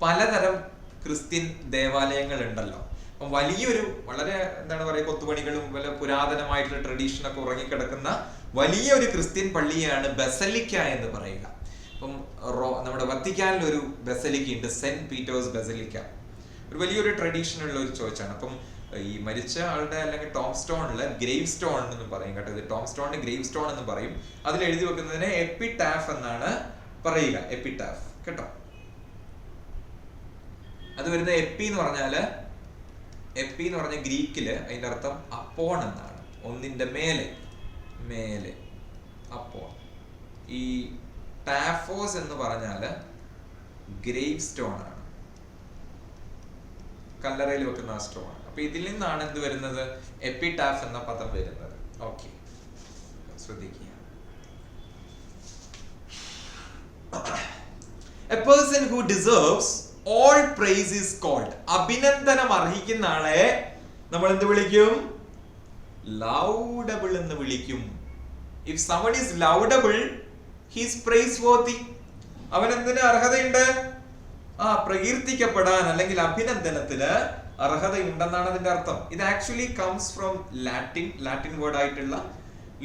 പലതരം ക്രിസ്ത്യൻ ദേവാലയങ്ങൾ ഉണ്ടല്ലോ. അപ്പം വലിയൊരു വളരെ എന്താണ് പറയുക, കൊത്തുപണികളും വല്ല പുരാതനമായിട്ടുള്ള ട്രഡീഷനൊക്കെ ഉറങ്ങിക്കിടക്കുന്ന വലിയൊരു ക്രിസ്ത്യൻ പള്ളിയാണ് ബസലിക്ക എന്ന് പറയുക. അപ്പം നമ്മുടെ വത്തിക്കാനിൽ ഒരു ബസലിക്ക ഉണ്ട്, സെന്റ് പീറ്റേഴ്സ് ബസലിക്ക. ഒരു വലിയൊരു ട്രഡീഷൻ ഉള്ള ഒരു ചേർച്ചാണ്. അപ്പം ഈ മരിച്ച ആളുടെ അല്ലെങ്കിൽ ടോം സ്റ്റോണില് ഗ്രേവ് സ്റ്റോൺ എന്ന് പറയും കേട്ടോ. ഇത് ടോം സ്റ്റോണിന് ഗ്രേവ് സ്റ്റോൺ എന്ന് പറയും. അതിൽ എഴുതി വെക്കുന്നതിന് എപ്പിടാഫ് എന്നാണ് പറയുക, എപ്പിടാഫ് കേട്ടോ. അത് വരുന്ന എപ്പി എന്ന് പറഞ്ഞാല്, എപ്പി എന്ന് പറഞ്ഞ ഗ്രീക്കില് അതിന്റെ അർത്ഥം അപ്പോൺ എന്നാണ്, ഒന്നിന്റെ മേലെ, മേലെ അപ്പോൺ. ഈ ടാഫോസ് എന്ന് പറഞ്ഞാല് ഗ്രേവ് സ്റ്റോൺ ആണ്, കല്ലറയിൽ വെക്കുന്ന ആ സ്റ്റോൺ. അപ്പൊ ഇതിൽ നിന്നാണ് എന്ത് വരുന്നത്, എപ്പിടാഫ് എന്ന പദം വരുന്നത്. ഓക്കെ, ശ്രദ്ധിക്കുക. A person who deserves all praise is called. അഭിനന്ദനം അർഹിക്കുന്ന ആളെ നമ്മൾ എന്ത് വിളിക്കും, laudable എന്ന് വിളിക്കും. If someone is laudable, he is praiseworthy. അവൻ എന്തിന് അർഹതയുണ്ട്, പ്രകീർത്തിക്കപ്പെടാൻ അല്ലെങ്കിൽ അഭിനന്ദനത്തിന് അർഹതയുണ്ടെന്നാണ് അതിന്റെ അർത്ഥം. ഇത് actually comes from Latin word ആയിട്ടുള്ള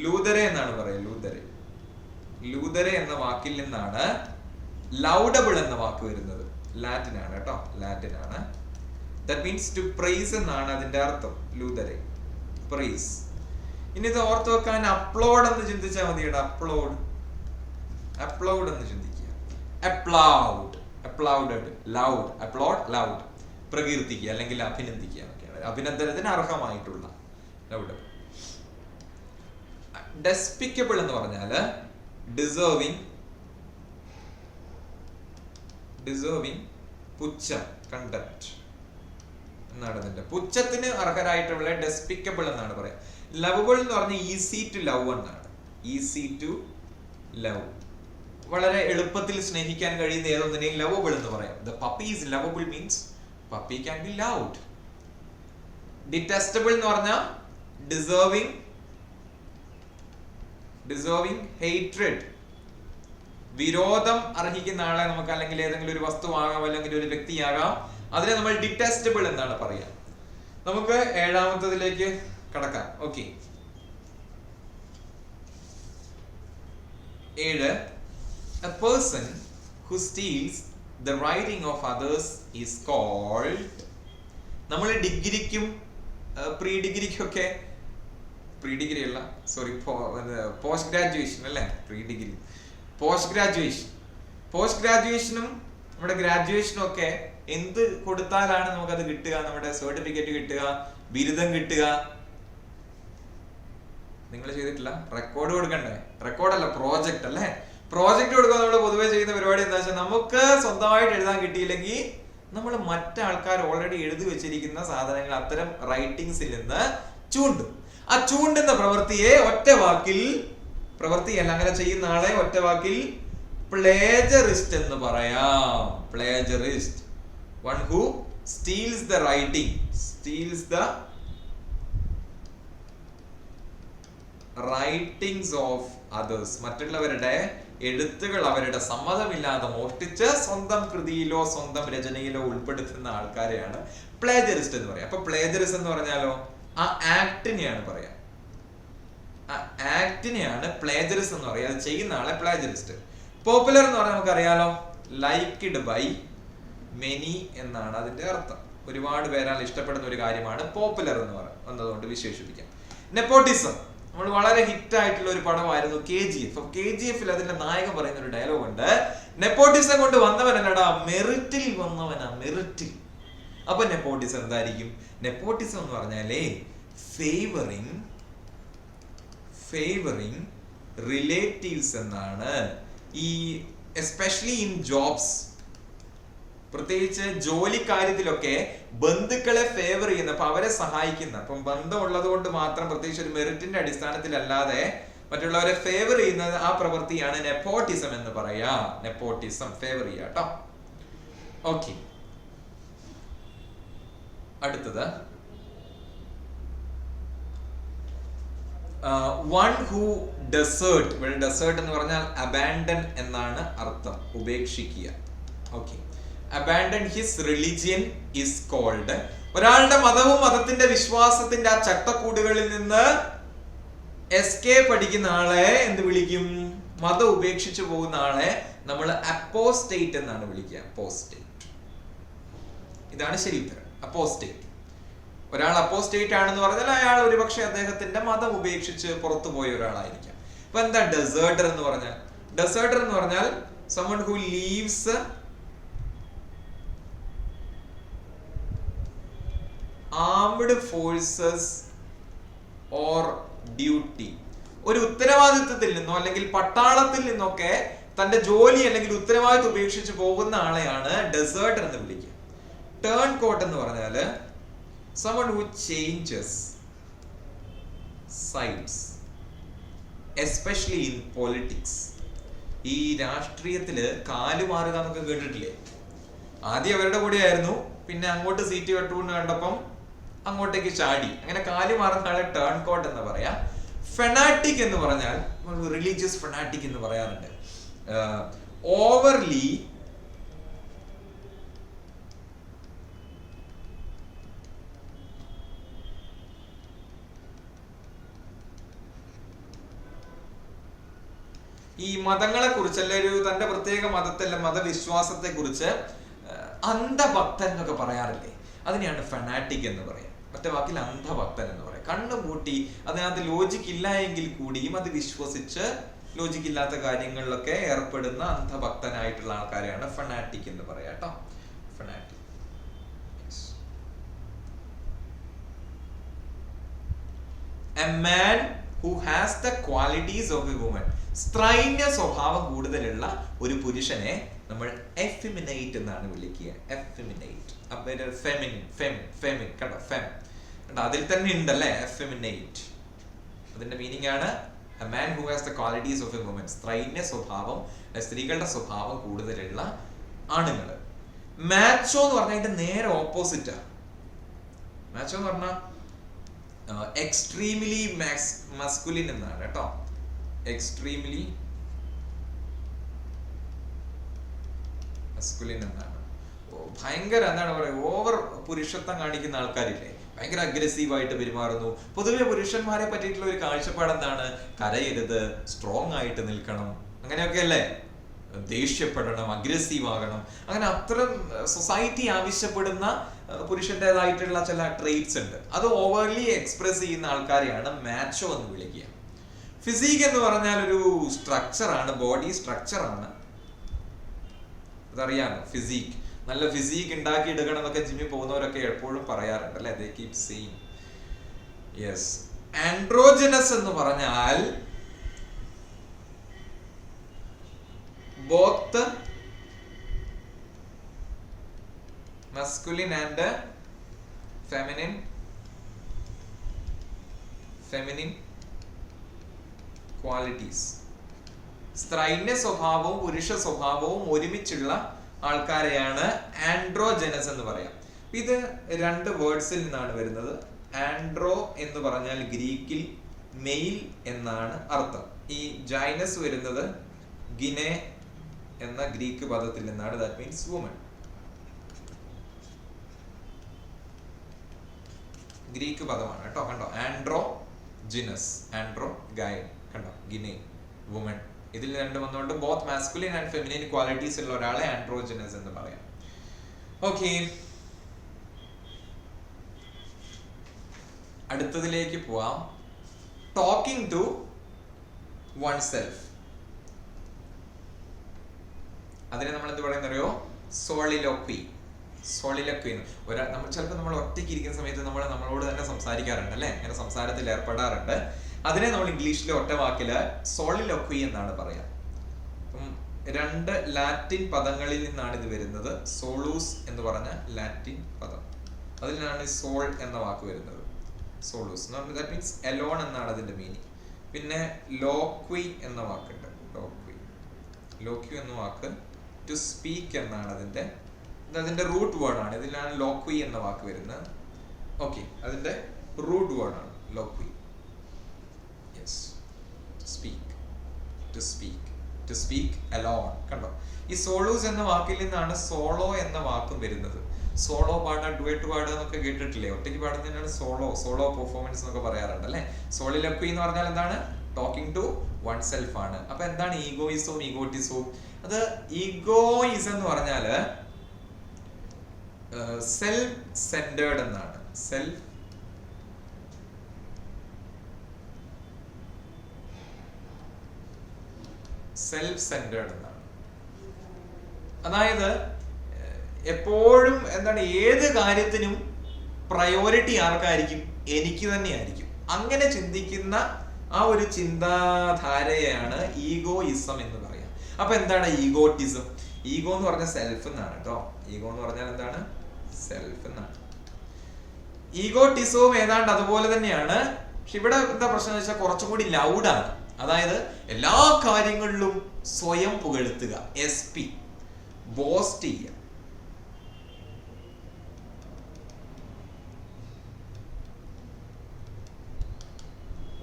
ലൂതരെ എന്നാണ് പറയുക. ലൂതരെ എന്ന വാക്കിൽ നിന്നാണ് ലൗഡബിൾ എന്ന വാക്ക് വരുന്നത്. ലാറ്റിൻ ആണ് കേട്ടോ, ലാറ്റിൻ ആണ്. ദാറ്റ് മീൻസ് ടു പ്രൈസ് എന്നാണ് അതിന്റെ അർത്ഥം, ലൂതരെ, പ്രൈസ്. ഇനി ഇത് ഓർത്ത് വെക്കാൻ അപ്ലോഡ് എന്ന് ചിന്തിച്ചാൽ മതിയുടെ, അപ്ലോഡ് എന്ന് ചിന്തിക്കുക. അപ്ലൗഡ്, അപ്ലൗഡഡ്, ലൗഡ്, അപ്ലോഡ്, ലൗഡ്, പ്രകീർത്തിക്കുക അല്ലെങ്കിൽ അഭിനന്ദിക്കുക എന്നൊക്കെയാണ്. അഭിനന്ദനത്തിന് അർഹമായിട്ടുള്ള ലൗഡ്. ഡെസ്പിക്കബിൾ എന്ന് പറഞ്ഞാല് ഡിസേർവിങ്, പുച്ഛം, കണ്ടംപ്റ്റ് എന്നാണ് അതിന്റെ. പുച്ഛത്തിന് അർഹരായിട്ടുള്ള ഡെസ്പിക്കബിൾ എന്നാണ് പറയാ. ലവബിൾ എന്ന് പറഞ്ഞാൽ ഈസി ടു ലവ് എന്നാണ്. ഈസി ടു ലവ്, വളരെ എളുപ്പത്തിൽ സ്നേഹിക്കാൻ കഴിയുന്ന ഏതൊന്നിനെയും ലവബിൾ എന്ന് പറയാം. The puppy is lovable means puppy can be loved. Detestable എന്ന് പറഞ്ഞാൽ deserving hatred. വിരോധം അർഹിക്കുന്ന ആളെ നമുക്ക് അല്ലെങ്കിൽ ഏതെങ്കിലും ഒരു വസ്തുവാകാം അല്ലെങ്കിൽ ഒരു വ്യക്തിയാകാം, അതിനെ നമ്മൾ ഡിറ്റസ്റ്റബിൾ എന്നാണ് പറയാ. നമുക്ക് ഏഴാമത്തതിലേക്ക് കടക്കാം. Okay, 7. A person who steals the writing of others is called. നമ്മൾ ഡിഗ്രിക്കും പ്രീ ഡിഗ്രിക്കും ഒക്കെ, പ്രീ ഡിഗ്രി അല്ല സോറി, പോസ്റ്റ് ഗ്രാജുവേഷൻ അല്ലേ, പ്രീ ഡിഗ്രി, പോസ്റ്റ് ഗ്രാജുവേഷനും നമ്മുടെ ഗ്രാജുവേഷനും ഒക്കെ എന്ത് കൊടുത്താലാണ് നമുക്കത് കിട്ടുക, നമ്മുടെ സർട്ടിഫിക്കറ്റ് കിട്ടുക, ബിരുദം കിട്ടുക? നിങ്ങൾ ചെയ്തിട്ടില്ല? റെക്കോർഡ് കൊടുക്കണ്ടേ? റെക്കോർഡല്ല, പ്രോജക്റ്റ് അല്ലേ? പ്രോജക്റ്റ് കൊടുക്കുക. നമ്മൾ പൊതുവെ ചെയ്യുന്ന പരിപാടി എന്താ വെച്ചാൽ, നമുക്ക് സ്വന്തമായിട്ട് എഴുതാൻ കിട്ടിയില്ലെങ്കിൽ നമ്മൾ മറ്റാൾക്കാർ ഓൾറെഡി എഴുതി വെച്ചിരിക്കുന്ന സാധനങ്ങൾ, അത്തരം റൈറ്റിംഗ്സിൽ നിന്ന് ചൂണ്ടും. ആ ചൂണ്ടുന്ന പ്രവൃത്തിയെ ഒറ്റ വാക്കിൽ, പ്രവൃത്തിയല്ല അങ്ങനെ ചെയ്യുന്ന ആളെ ഒറ്റ വാക്കിൽ പ്ലേജറിസ്റ്റ് എന്ന് പറയാം. Plagiarist, one who steals the writing, steals the writings of others. മറ്റുള്ളവരുടെ എഴുത്തുകൾ അവരുടെ സമ്മതമില്ലാതെ മോഷ്ടിച്ച് സ്വന്തം കൃതിയിലോ സ്വന്തം രചനയിലോ ഉൾപ്പെടുത്തുന്ന ആൾക്കാരെയാണ് പ്ലേജറിസ്റ്റ് എന്ന് പറയാം. അപ്പൊ പ്ലേജറിസ്റ്റ് എന്ന് പറഞ്ഞാലോ ആ ആക്ടിനെയാണ് പറയാ, ആ ആക്ടിനെയാണ് പ്ലേജറിസ്റ്റ് എന്ന് പറയാം. അത് ചെയ്യുന്ന ആളെ പ്ലേജറിസ്റ്റ്. പോപ്പുലർ എന്ന് പറഞ്ഞാൽ നമുക്കറിയാലോ, ലൈക്ക്ഡ് ബൈ മെനി എന്നാണ് അതിന്റെ അർത്ഥം. ഒരുപാട് പേരാൽ ഇഷ്ടപ്പെടുന്ന ഒരു കാര്യമാണ് പോപ്പുലർ എന്ന് വന്നതുകൊണ്ട് വിശേഷിപ്പിക്കാം. നെപ്പോട്ടിസം, നമ്മൾ വളരെ ഹിറ്റ് ആയിട്ടുള്ള ഒരു പടമായിരുന്നു KGF. KGF-ൽ അതിന്റെ നായകൻ പറയുന്ന ഒരു ഡയലോഗ് ഉണ്ട്, നെപ്പോട്ടിസം കൊണ്ട് വന്നവനല്ലടാ, മെറിറ്റിൽ വന്നവനാ, മെറിറ്റിൽ. അപ്പൊ നെപ്പോട്ടിസം എന്തായിരിക്കും? നെപ്പോട്ടിസം എന്ന് പറഞ്ഞാലേ ഫേവറിങ് റിലേറ്റീവ്സ് എന്നാണ്. ഈ എസ്പെഷ്യലി ഇൻ ജോബ്സ്, പ്രത്യേകിച്ച് ജോലി കാര്യത്തിലൊക്കെ ബന്ധുക്കളെ ഫേവർ ചെയ്യുന്ന, അപ്പൊ അവരെ സഹായിക്കുന്ന, അപ്പം ബന്ധമുള്ളത് കൊണ്ട് മാത്രം, പ്രത്യേകിച്ച് ഒരു മെറിറ്റിന്റെ അടിസ്ഥാനത്തിലല്ലാതെ മറ്റുള്ളവരെ ഫേവർ ചെയ്യുന്നത്, ആ പ്രവൃത്തിയാണ് നെപ്പോട്ടിസം എന്ന് പറയാ. നെപ്പോട്ടിസം, ഫേവർ ചെയ്യാ കേട്ടോ. ഓക്കെ, അടുത്തത് വൺ ഹൂ ഡെസേർട്ട്. ഇവിടെ ഡെസേർട്ട് എന്ന് പറഞ്ഞാൽ അബാൻഡൻ എന്നാണ് അർത്ഥം, ഉപേക്ഷിക്കുക. Okay, abandon his religion is called. ഒരാളുടെ മതവും മതത്തിന്റെ വിശ്വാസത്തിന്റെ ആ ചട്ടക്കൂടുകളിൽ നിന്ന് എസ്കേപ്പ് അടിക്കുന്ന ആളെ എന്ത് വിളിക്കും? മതം ഉപേക്ഷിച്ചു പോകുന്ന ആളെ നമ്മൾ അപ്പോസ്റ്റേറ്റ് എന്നാണ് വിളിക്കുക. അപ്പോസ്റ്റേറ്റ്, ഇതാണ് ശരി ഉത്തരം. അപ്പോസ്റ്റേറ്റ്. ഒരാൾ അപ്പോസ്റ്റേറ്റ് ആണെന്ന് പറഞ്ഞാൽ അയാൾ ഒരുപക്ഷെ അദ്ദേഹത്തിന്റെ മതം ഉപേക്ഷിച്ച് പുറത്തു പോയ ഒരാളായിരിക്കാം. ഇപ്പൊ എന്താ ഡെസേർട്ടർ എന്ന് പറഞ്ഞാൽ? ഡെസേർട്ടർ എന്ന് പറഞ്ഞാൽ someone who leaves armed forces or duty. ഒരു ഉത്തരവാദിത്വത്തിൽ നിന്നോ അല്ലെങ്കിൽ പട്ടാളത്തിൽ നിന്നൊക്കെ തന്റെ ജോലി അല്ലെങ്കിൽ ഉത്തരവാദിത്വം ഉപേക്ഷിച്ച് പോകുന്ന ആളെയാണ് ഡെസേർട്ടർ എന്ന് വിളിക്കുക. ടേൺ കോട്ട് എന്ന് പറഞ്ഞാല് someone who changes sides, especially in politics. ഈ രാഷ്ട്രീയത്തില് കാലുമാറുക എന്നൊക്കെ കേട്ടിട്ടില്ലേ? ആദ്യം അവരുടെ കൂടെയായിരുന്നു, പിന്നെ അങ്ങോട്ട് സീറ്റ് വെട്ടുകൊണ്ട് കണ്ടപ്പം അങ്ങോട്ടേക്ക് ചാടി. അങ്ങനെ കാലുമാറുന്ന ആളെ ടേൺ കോട്ട് എന്ന് പറയാം. ഫെനാറ്റിക് എന്ന് പറഞ്ഞാൽ റിലീജിയസ് ഫെനാറ്റിക് എന്ന് പറയാറുണ്ട്. ഓവർലി ഈ മതങ്ങളെ കുറിച്ച് അല്ലെങ്കിൽ തന്റെ പ്രത്യേക മതത്തിലെ മതവിശ്വാസത്തെ കുറിച്ച് അന്ധഭക്തൻ എന്നൊക്കെ പറയാറില്ലേ? അതിനെയാണ് ഫെനാറ്റിക് എന്ന് പറയാം. മറ്റേ വാക്കിൽ അന്ധഭക്തൻ എന്ന് പറയാം. കണ്ണുപൂട്ടി അതിനകത്ത് ലോജിക് ഇല്ല എങ്കിൽ കൂടിയും അത് വിശ്വസിച്ച് ലോജിക് ഇല്ലാത്ത കാര്യങ്ങളിലൊക്കെ ഏർപ്പെടുന്ന അന്ധഭക്തനായിട്ടുള്ള ആൾക്കാരെയാണ് ഫെനാറ്റിക് എന്ന് പറയാം കേട്ടോ. ഫെനാറ്റിക്. A man who has the qualities of a woman. സ്ത്രൈന്യ സ്വഭാവം കൂടുതലുള്ള ഒരു പുരുഷനെ നമ്മൾ എഫിമിനേറ്റ് എന്നാണ് വിളിക്കുക. എഫിമിനേറ്റ്. കണ്ടോ? ഫെം കണ്ടോ? അതിൽ തന്നെ ഉണ്ടല്ലേ എഫിമിനേറ്റ്. അതിന്റെ മീനിങ് ആണ് a man who has the qualities of a woman. സ്ത്രൈന്യ സ്വഭാവം, സ്ത്രീകളുടെ സ്വഭാവം കൂടുതലുള്ള ആണുങ്ങൾ. മാച്ചോ എന്ന് പറഞ്ഞാൽ അതിന്റെ നേരെ ഓപ്പോസിറ്റാ. മാച്ചോ എന്ന് പറഞ്ഞാൽ എക്സ്ട്രീംലി മസ്കുലിൻ എന്നാണ് കേട്ടോ. എക്സ്ട്രീംലി മസ്കുലിൻ എന്നാണ്. ഭയങ്കര എന്താണ് പറയുക, ഓവർ പുരുഷത്വം കാണിക്കുന്ന ആൾക്കാരില്ലേ, ഭയങ്കര അഗ്രസീവ് ആയിട്ട് പെരുമാറുന്നു. പൊതുവെ പുരുഷന്മാരെ പറ്റിയിട്ടുള്ള ഒരു കാഴ്ചപ്പാട് എന്താണ്? കരയരുത്, സ്ട്രോങ് ആയിട്ട് നിൽക്കണം, അങ്ങനെയൊക്കെ അല്ലേ? ദേഷ്യപ്പെടണം, അഗ്രസീവ് ആകണം, അങ്ങനെ അത്തരം സൊസൈറ്റി ആവശ്യപ്പെടുന്ന പുരുഷന്റേതായിട്ടുള്ള ചില ട്രെയ്റ്റ്സ് ഉണ്ട്. അത് ഓവർലി എക്സ്പ്രസ് ചെയ്യുന്ന ആൾക്കാരെയാണ് മാച്ചോ എന്ന് വിളിക്കുക. ഫിസിക് എന്ന് പറഞ്ഞാൽ ഒരു സ്ട്രക്ചറാണ്, ബോഡി സ്ട്രക്ചറാണ്. അതറിയാമോ? ഫിസിക്, നല്ല ഫിസിക് ഉണ്ടാക്കി എടുക്കണം എന്നൊക്കെ ജിമ്മിൽ പോകുന്നവരൊക്കെ എപ്പോഴും പറയാറുണ്ട് അല്ലെ? They keep saying. Yes. ആൻഡ്രോജനസ് എന്ന് പറഞ്ഞാൽ both masculine and feminine qualities. സ്ത്രൈന്യ സ്വഭാവവും പുരുഷ സ്വഭാവവും ഒരുമിച്ചുള്ള ആൾക്കാരെയാണ് ആൻഡ്രോജനസ് എന്ന് പറയാം. ഇത് രണ്ട് വേർഡ്സിൽ നിന്നാണ് വരുന്നത്. ആൻഡ്രോ എന്ന് പറഞ്ഞാൽ ഗ്രീക്കിൽ മെയിൽ എന്നാണ് അർത്ഥം. ഈ ജൈനസ് വരുന്നത് ഗിനെ എന്ന ഗ്രീക്ക് പദത്തിൽ നിന്നാണ്. That means woman. ഗ്രീക്ക് പദമാണ് കേട്ടോ. കണ്ടോ? ആൻഡ്രോ ജിനസ്, ആൻഡ്രോ ഗൈൻ, കണ്ടോ? Gyne, woman. ഇതിൽ രണ്ട് വന്നുകൊണ്ട് both masculine and feminine qualities ഉള്ള ഒരാളെ ആൻഡ്രോജനസ് എന്ന് പറയാം. ഓക്കെ, അടുത്തതിലേക്ക് പോവാം. Talking to oneself. അതിനെ നമ്മൾ എന്ത് പറയുന്നറിയോ? സോളിലോക്വി. സോളിലോക്വി. നമ്മൾ ചിലപ്പോൾ നമ്മൾ ഒറ്റയ്ക്ക് ഇരിക്കുന്ന സമയത്ത് നമ്മളോട് തന്നെ സംസാരിക്കാറുണ്ട് അല്ലെ? അങ്ങനെ സംസാരത്തിൽ ഏർപ്പെടാറുണ്ട്. അതിനെ നമ്മൾ ഇംഗ്ലീഷിലെ ഒറ്റ വാക്കില് സോളിലോക്വി എന്നാണ് പറയാം. രണ്ട് ലാറ്റിൻ പദങ്ങളിൽ നിന്നാണ് ഇത് വരുന്നത്. സോളൂസ് എന്ന് പറഞ്ഞ ലാറ്റിൻ പദം, അതിൽ നിന്നാണ് സോൾ എന്ന വാക്ക് വരുന്നത്. സോളൂസ് ദാറ്റ് മീൻസ് എലോൺ എന്നാണ് അതിന്റെ മീനിങ്. പിന്നെ ലോക്വി എന്ന വാക്കുണ്ട്. ലോക്വി എന്ന വാക്ക് ടു സ്പീക്ക് എന്നാണ് അതിന്റെ റൂട്ട് വേർഡാണ്. ഇതിലാണ് ലോക്വി എന്ന വാക്ക് വരുന്നത്. ഓക്കെ, അതിന്റെ റൂട്ട് വേർഡാണ് loqui. Yes, to speak alone. കണ്ടോ, ഈ സോളൂസ് എന്ന വാക്കിൽ നിന്നാണ് സോളോ എന്ന വാക്കും വരുന്നത്. സോളോ പാടുക, ഡുവറ്റ് പാടുക എന്നൊക്കെ കേട്ടിട്ടില്ലേ? ഒറ്റയ്ക്ക് പാടുന്നതിനാണ് സോളോ പെർഫോമൻസ് എന്നൊക്കെ പറയാറുണ്ട് അല്ലെ. സോളിലൊക്വി എന്ന് പറഞ്ഞാൽ എന്താണ്? ടോക്കിംഗ് ടു വൺ സെൽഫ് ആണ്. അപ്പൊ എന്താണ് ഈഗോയിസവും ഈഗോട്ടിസവും? അത് ഈഗോയിസം എന്ന് പറഞ്ഞാല് സെൽഫ് സെന്റേർഡ് എന്നാണ്. സെൽഫ് സെന്റേർഡ് എന്നാണ്. അതായത് എപ്പോഴും എന്താണ്, ഏത് കാര്യത്തിനും പ്രയോറിറ്റി ആർക്കായിരിക്കും? എനിക്ക് തന്നെയായിരിക്കും. അങ്ങനെ ചിന്തിക്കുന്ന ആ ഒരു ചിന്താധാരയാണ് ഈഗോയിസം എന്ന് പറയാം. അപ്പൊ എന്താണ് ഈഗോട്ടിസം? ഈഗോ എന്ന് പറഞ്ഞ സെൽഫ് എന്നാണ് കേട്ടോ. ഈഗോ എന്ന് പറഞ്ഞാൽ എന്താണ്? സെൽഫ് എന്നാണ്. ഈഗോട്ടിസവും ഏതാണ്ട് അതുപോലെ തന്നെയാണ്. പക്ഷെ ഇവിടെ എന്താ പ്രശ്നം എന്ന് വെച്ചാൽ കുറച്ചും കൂടി ലൗഡാണ്. അതായത് എല്ലാ കാര്യങ്ങളിലും സ്വയം പുകഴ്ത്തുക, ബോസ്റ്റ് ചെയ്യുക.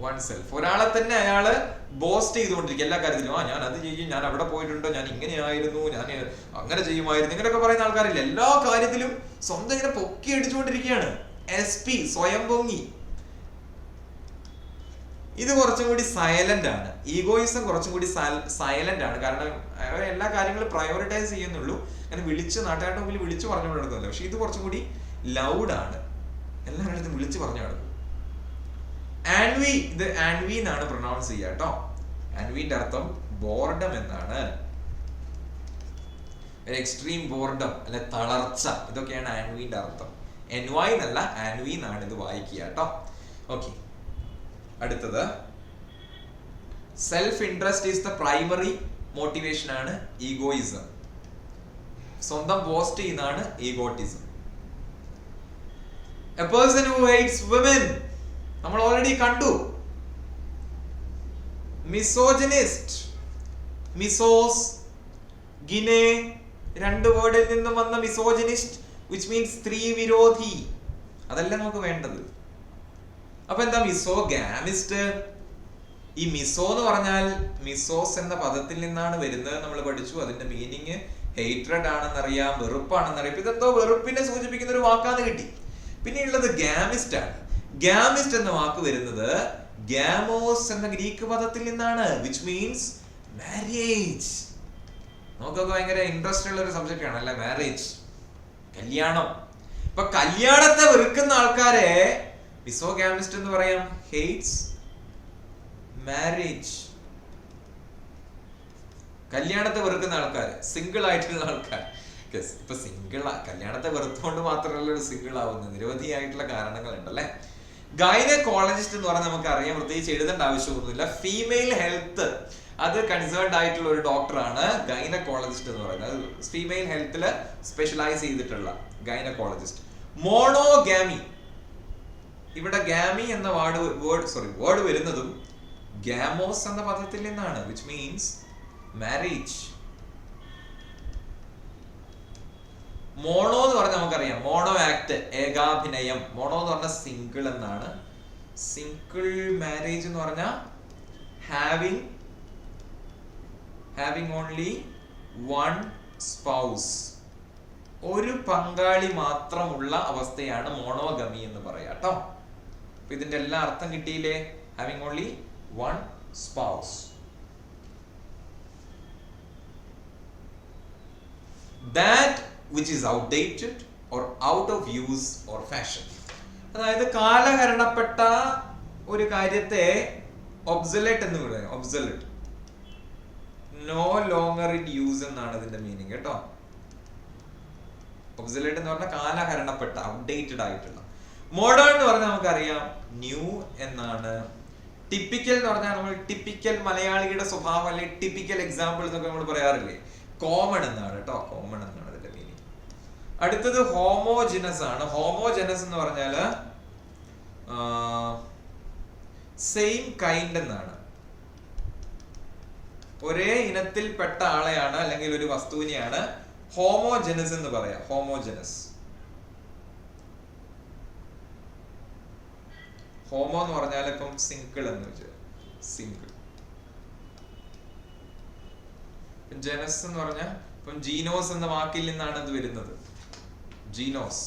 വൺ സെൽഫ്, ഒരാളെ തന്നെ അയാള് ബോസ്റ്റ് ചെയ്തുകൊണ്ടിരിക്കുക എല്ലാ കാര്യത്തിലും. ഞാൻ അത് ചെയ്യും, ഞാൻ അവിടെ പോയിട്ടുണ്ടോ, ഞാൻ ഇങ്ങനെയായിരുന്നു, ഞാൻ അങ്ങനെ ചെയ്യുമായിരുന്നു, ഇങ്ങനെയൊക്കെ പറയുന്ന ആൾക്കാരില്ല. എല്ലാ കാര്യത്തിലും സ്വന്തം ഇങ്ങനെ പൊക്കി അടിച്ചുകൊണ്ടിരിക്കുകയാണ്. സ്വയം പൊങ്ങി. ഇത് കുറച്ചും കൂടി സൈലന്റ് ആണ്. ഈഗോയിസം കുറച്ചും കൂടി സൈലന്റ് ആണ്. കാരണം എല്ലാ കാര്യങ്ങളും പ്രയോറിറ്റൈസ് ചെയ്യുന്നുള്ളൂ. അങ്ങനെ നാട്ടുകാരുടെ മുമ്പിൽ വിളിച്ചു പറഞ്ഞു നടക്കുന്നില്ല. പക്ഷെ ഇത് കുറച്ചും കൂടി ലൗഡാണ്. എല്ലാവരുടെ വിളിച്ചു പറഞ്ഞു നടക്കും. ആൻവി, ഇത് ആൻവി എന്നാണ് പ്രൊനൗൺസ് ചെയ്യുക കേട്ടോ. ആൻവിന്റെ അർത്ഥം ബോർഡം എന്നാണ്. എക്സ്ട്രീം ബോർഡം അല്ലെ തളർച്ച, ഇതൊക്കെയാണ് ആൻവിന്റെ അർത്ഥം. എൻവൈ എന്നല്ല, ആൻവി എന്നാണ് ഇത് വായിക്കുക കേട്ടോ. ഓക്കെ, അടുത്തത് self interest is the primary motivation ആണ് ഈഗോയിസം. സ്വന്തം ബോസ്റ്റ് ചെയ്യുന്നതാണ് ഈഗോട്ടിസം. A person who hates women, നമ്മൾ ഓൾറെഡി കണ്ടു. മിസോജിനിസ്റ്റ്, മിസോസ്, ഗിനെ, രണ്ട് വേർഡിൽ നിന്നും വന്ന മിസോജിനിസ്റ്റ് വിച്ച് മീൻസ് സ്ത്രീ വിരോധി. അതല്ല നമുക്ക് വേണ്ടത്. അപ്പൊ എന്താ മിസോഗാമിസ്റ്റ്? ഈ മിസോ എന്ന് പറഞ്ഞാൽ മിസോസ് എന്ന പദത്തിൽ നിന്നാണ് വരുന്നത്. നമ്മൾ പഠിച്ചു. അതിന്റെ മീനിങ് ഹെയ്റ്റ്രഡ് ആണെന്നറിയാം, വെറുപ്പാണെന്നറിയാം. ഇതെന്തോ വെറുപ്പിനെ സൂചിപ്പിക്കുന്ന ഒരു വാക്കാന്ന് കിട്ടി. പിന്നെ ഉള്ളത് ഗാമിസ്റ്റ് ആണ്. ഗാമിസ്റ്റ് എന്ന വാക്ക് വരുന്നത് ഗാമോസ് എന്ന ഗ്രീക്ക് പദത്തിൽ നിന്നാണ്, വിച്ച് മീൻസ് മാരേജ്. നമുക്കൊക്കെ ഭയങ്കര ഇൻട്രസ്റ്റ് ഉള്ള ഒരു സബ്ജക്റ്റ് ആണ് അല്ലെ, മാരേജ്, കല്യാണം. ഇപ്പൊ കല്യാണത്തെ വെറുക്കുന്ന ആൾക്കാരെ മിസോഗാമിസ്റ്റ് എന്ന് പറയാം. Hates marriage. കല്യാണത്തെ വെറുക്കുന്ന ആൾക്കാർ, സിംഗിൾ ആയിട്ടുള്ള ആൾക്കാർ. ഇപ്പൊ കല്യാണത്തെ വെറുത്തുകൊണ്ട് മാത്രമല്ല സിംഗിൾ ആവുന്നത്. നിരവധിയായിട്ടുള്ള കാരണങ്ങൾ ഉണ്ടല്ലേ. ഗൈനക്കോളജിസ്റ്റ് എന്ന് പറഞ്ഞാൽ നമുക്കറിയാം, പ്രത്യേകിച്ച് എഴുതേണ്ട ആവശ്യമൊന്നുമില്ല. ഫീമെയിൽ ഹെൽത്ത് അത് കൺസേൺഡ് ആയിട്ടുള്ള ഒരു ഡോക്ടറാണ് ഗൈനക്കോളജിസ്റ്റ് എന്ന് പറയുന്നത്. ഫീമെയിൽ ഹെൽത്തില് സ്പെഷ്യലൈസ് ചെയ്തിട്ടുള്ള ഗൈനക്കോളജിസ്റ്റ്. മോണോഗാമി, ഇവിടെ ഗാമി എന്ന വേർഡ് വരുന്നതും ഗാമോസ് എന്ന പദത്തിൽ നിന്നാണ്, വിച്ച് മീൻസ് മാരേജ്. മോണോ എന്ന് പറഞ്ഞാൽ നമുക്കറിയാം, മോണോ ആക്ട്, ഏകാഭിനയം. മോണോ എന്ന് പറഞ്ഞാൽ സിംഗിൾ എന്നാണ്. സിംഗിൾ മാരേജ് എന്ന് പറഞ്ഞാൽ ഹാവിങ് ഓൺലി വൺ സ്പൗസ്, ഒരു പങ്കാളി മാത്രമുള്ള അവസ്ഥയാണ് മോണോഗമി എന്ന് പറയാം കേട്ടോ. അപ്പൊ ഇതിന്റെ എല്ലാ അർത്ഥം കിട്ടിയില്ലേ? Having only one spouse. That which is outdated or out of use or fashion. അതായത് കാലഹരണപ്പെട്ട ഒരു കാര്യത്തെ ഒബ്സൊലേറ്റ് എന്ന് പറയുന്നത്. ഒബ്സൊലേറ്റ്, നോ ലോങ്ങർ ഇൻ യൂസ് എന്നാണ് ഇതിന്റെ മീനിങ് കേട്ടോ. ഒബ്സൊലേറ്റ് എന്ന് പറഞ്ഞാൽ കാലഹരണപ്പെട്ട, ഔട്ട്ഡേറ്റഡ് ആയിട്ടുള്ള. മോഡേൺ എന്ന് പറഞ്ഞാൽ നമുക്കറിയാം ന്യൂ എന്നാണ്. ടിപ്പിക്കൽ എന്ന് പറഞ്ഞാൽ നമ്മൾ ടിപ്പിക്കൽ മലയാളിയുടെ സ്വഭാവം അല്ലെങ്കിൽ ടിപ്പിക്കൽ എക്സാമ്പിൾ എന്നൊക്കെ നമ്മൾ പറയാറില്ലേ, കോമൺ എന്നാണ് കേട്ടോ, കോമൺ എന്നാണ് അതിന്റെ മീനിങ്. അടുത്തത് ഹോമോജിനസ് ആണ്. ഹോമോജനസ് എന്ന് പറഞ്ഞാല് സെയിം കൈൻഡ് എന്നാണ്. ഒരേ ഇനത്തിൽപ്പെട്ട ആളെയാണ് അല്ലെങ്കിൽ ഒരു വസ്തുവിനെയാണ് ഹോമോജനസ് എന്ന് പറയാം. ഹോമോജനസ്. ഹോമോ എന്ന് പറഞ്ഞാൽ ഇപ്പം സിംഗിൾ എന്ന് വെച്ചാൽ സിംഗിൾ. ജനസ് എന്ന് പറഞ്ഞാൽ ഇപ്പം ജീനോസ് എന്ന വാക്കിൽ നിന്നാണ് ഇത് വരുന്നത്. Genos.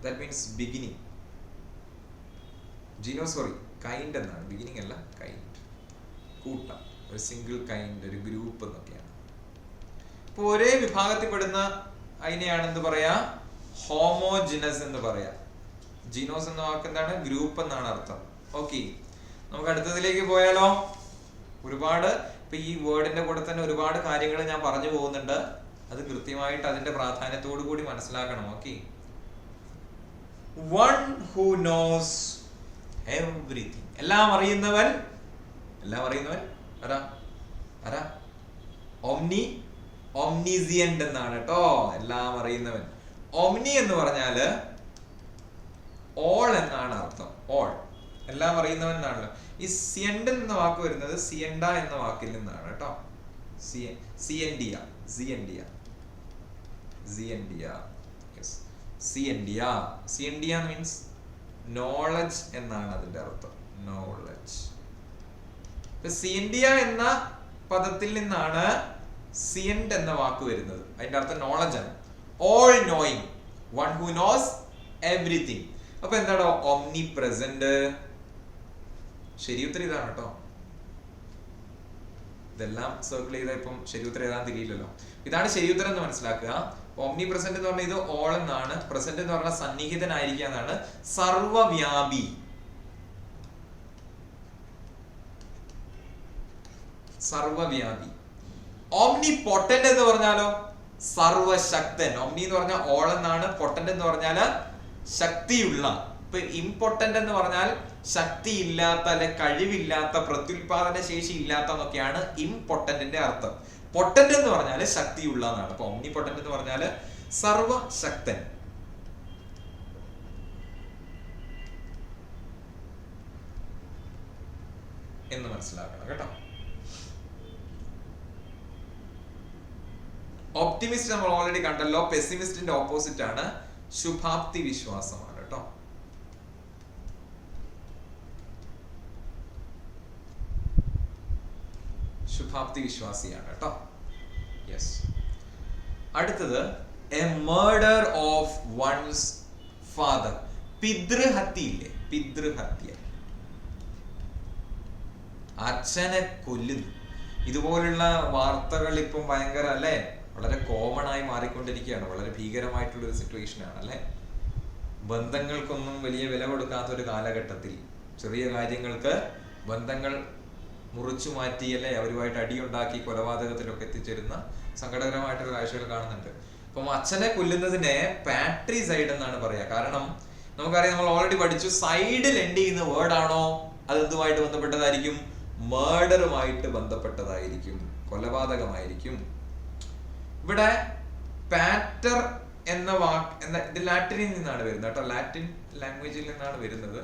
That means beginning. Genos sorry kind എന്നാണ്, ബിഗിനിങ് അല്ല, കൈൻഡ്, കൂട്ടം, ഒരു സിംഗിൾ കൈൻഡ്, ഒരു ഗ്രൂപ്പ് എന്നൊക്കെയാണ്. ഇപ്പൊ ഒരേ വിഭാഗത്തിൽപ്പെടുന്ന അതിനെയാണ് എന്ത് പറയാ, ഹോമോജിനസ് എന്ന് പറയാ. ജീനോസ് എന്ന വാക്ക് എന്താണ്, ഗ്രൂപ്പ് എന്നാണ് അർത്ഥം. ഓക്കെ, നമുക്ക് അടുത്തതിലേക്ക് പോയാലോ. ഒരുപാട് ഇപ്പൊ ഈ വേർഡിന്റെ കൂടെ തന്നെ ഒരുപാട് കാര്യങ്ങൾ ഞാൻ പറഞ്ഞു പോകുന്നുണ്ട്. അത് കൃത്യമായിട്ട് അതിന്റെ പ്രാധാന്യത്തോടു കൂടി മനസ്സിലാക്കണം. Okay, one who knows everything. എല്ലാം അറിയുന്നവൻ. എല്ലാം അറിയുന്നവൻ ആരാ? ആരാ? omni, omniscient എന്നാണ് കേട്ടോ, എല്ലാം അറിയുന്നവൻ. omni എന്ന് പറഞ്ഞാല് all എന്നാണ് അർത്ഥം. all, എല്ലാം അറിയുന്നവൻ എന്നാണല്ലോ. ഈ സിയൻഡ് എന്ന വാക്ക് വരുന്നത് സിയൻഡ എന്ന വാക്കിൽ നിന്നാണ് കേട്ടോ. സിയൻഡിയ, സിയൻഡിയ, സിയൻഡിയ. സിയൻഡിയ മീൻസ് നോളജ് എന്നാണ് അതിന്റെ അർത്ഥം. നോളജ്. സിയൻഡിയ എന്ന പദത്തിൽ നിന്നാണ് സിയൻഡ് എന്ന വാക്ക് വരുന്നത്. അതിന്റെ അർത്ഥം നോളജ് ആണ്. All knowing, one who knows everything. അപ്പൊ എന്താണോ ഓംനി പ്രസന്റ്? ശരി ഉത്തരം ഇതാണ് കേട്ടോ. ഇതെല്ലാം സർക്കിൾ ചെയ്ത ഇപ്പം ശരി ഉത്തരം ഏതാന്ന് തിരിയില്ലല്ലോ. ഇതാണ് ശരി ഉത്തരം എന്ന് മനസ്സിലാക്കുക. ഓംനി പ്രസന്റ് എന്ന് പറഞ്ഞാൽ ഇത് ഓൾ എന്നാണ്. പ്രസന്റ് എന്ന് പറഞ്ഞാൽ സന്നിഹിതനായിരിക്കുക എന്നാണ്. സർവവ്യാപി, സർവവ്യാപി. ഓംനി പൊട്ടന്റ് എന്ന് പറഞ്ഞാലോ സർവശക്തൻ. ഓംനി എന്ന് പറഞ്ഞാൽ ഓൾ എന്നാണ്. പൊട്ടന്റ് എന്ന് പറഞ്ഞാല് ശക്തിയുള്ള. ഇപ്പൊ ഇംപൊട്ടന്റ് എന്ന് പറഞ്ഞാൽ ശക്തി ഇല്ലാത്ത അല്ലെ കഴിവില്ലാത്ത, പ്രത്യുൽപാദന ശേഷി ഇല്ലാത്ത എന്നൊക്കെയാണ് ഇംപൊട്ടന്റിന്റെ അർത്ഥം. പൊട്ടന്റ് എന്ന് പറഞ്ഞാല് ശക്തിയുള്ള എന്നാണ്. അപ്പൊ ഓംനി പൊട്ടന്റ് എന്ന് പറഞ്ഞാല് സർവശക്തൻ. എന്ന് മനസ്സിലാക്കണം കേട്ടോ. ഒപ്റ്റിമിസ്റ്റ് നമ്മൾ ഓൾറെഡി കണ്ടല്ലോ. പെസിമിസ്റ്റിന്റെ ഓപ്പോസിറ്റ് ആണ് ശുഭാപ്തി വിശ്വാസമാണ് കേട്ടോ. ശുഭാപ്തി വിശ്വാസിയാണ് കേട്ടോ. യെസ്. അടുത്തത് a murder of one's father. പിതൃഹത്യ ഇല്ലേ, പിതൃഹത്യ. അച്ഛനെ കൊല്ലുന്നു. ഇതുപോലുള്ള വാർത്തകൾ ഇപ്പം ഭയങ്കര അല്ലെ, വളരെ കോമൺ ആയി മാറിക്കൊണ്ടിരിക്കുകയാണ്. വളരെ ഭീകരമായിട്ടുള്ള ഒരു സിറ്റുവേഷൻ ആണ് അല്ലെ. ബന്ധങ്ങൾക്കൊന്നും വലിയ വില കൊടുക്കാത്ത ഒരു കാലഘട്ടത്തിൽ ചെറിയ കാര്യങ്ങൾക്ക് ബന്ധങ്ങൾ മുറിച്ചു മാറ്റി അല്ലെ, അവരുമായിട്ട് അടിയുണ്ടാക്കി കൊലപാതകത്തിലൊക്കെ എത്തിച്ചേരുന്ന സങ്കടകരമായിട്ടൊരു കാഴ്ചകൾ കാണുന്നുണ്ട്. അപ്പം അച്ഛനെ കൊല്ലുന്നതിനെ പാട്രിസൈഡ് എന്നാണ് പറയാ. കാരണം നമുക്കറിയാം, നമ്മൾ ഓൾറെഡി പഠിച്ചു, സൈഡിൽ എൻഡ് ചെയ്യുന്ന വേർഡ് ആണോ അത് എന്തുമായിട്ട് ബന്ധപ്പെട്ടതായിരിക്കും? മേർഡറുമായിട്ട് ബന്ധപ്പെട്ടതായിരിക്കും, കൊലപാതകമായിരിക്കും. ഇവിടെ പാറ്റർ എന്ന വാക്ക് ഇത് ലാറ്റിനിൽ നിന്നാണ് വരുന്നത് കേട്ടോ. ലാറ്റിൻ ലാംഗ്വേജിൽ നിന്നാണ് വരുന്നത്.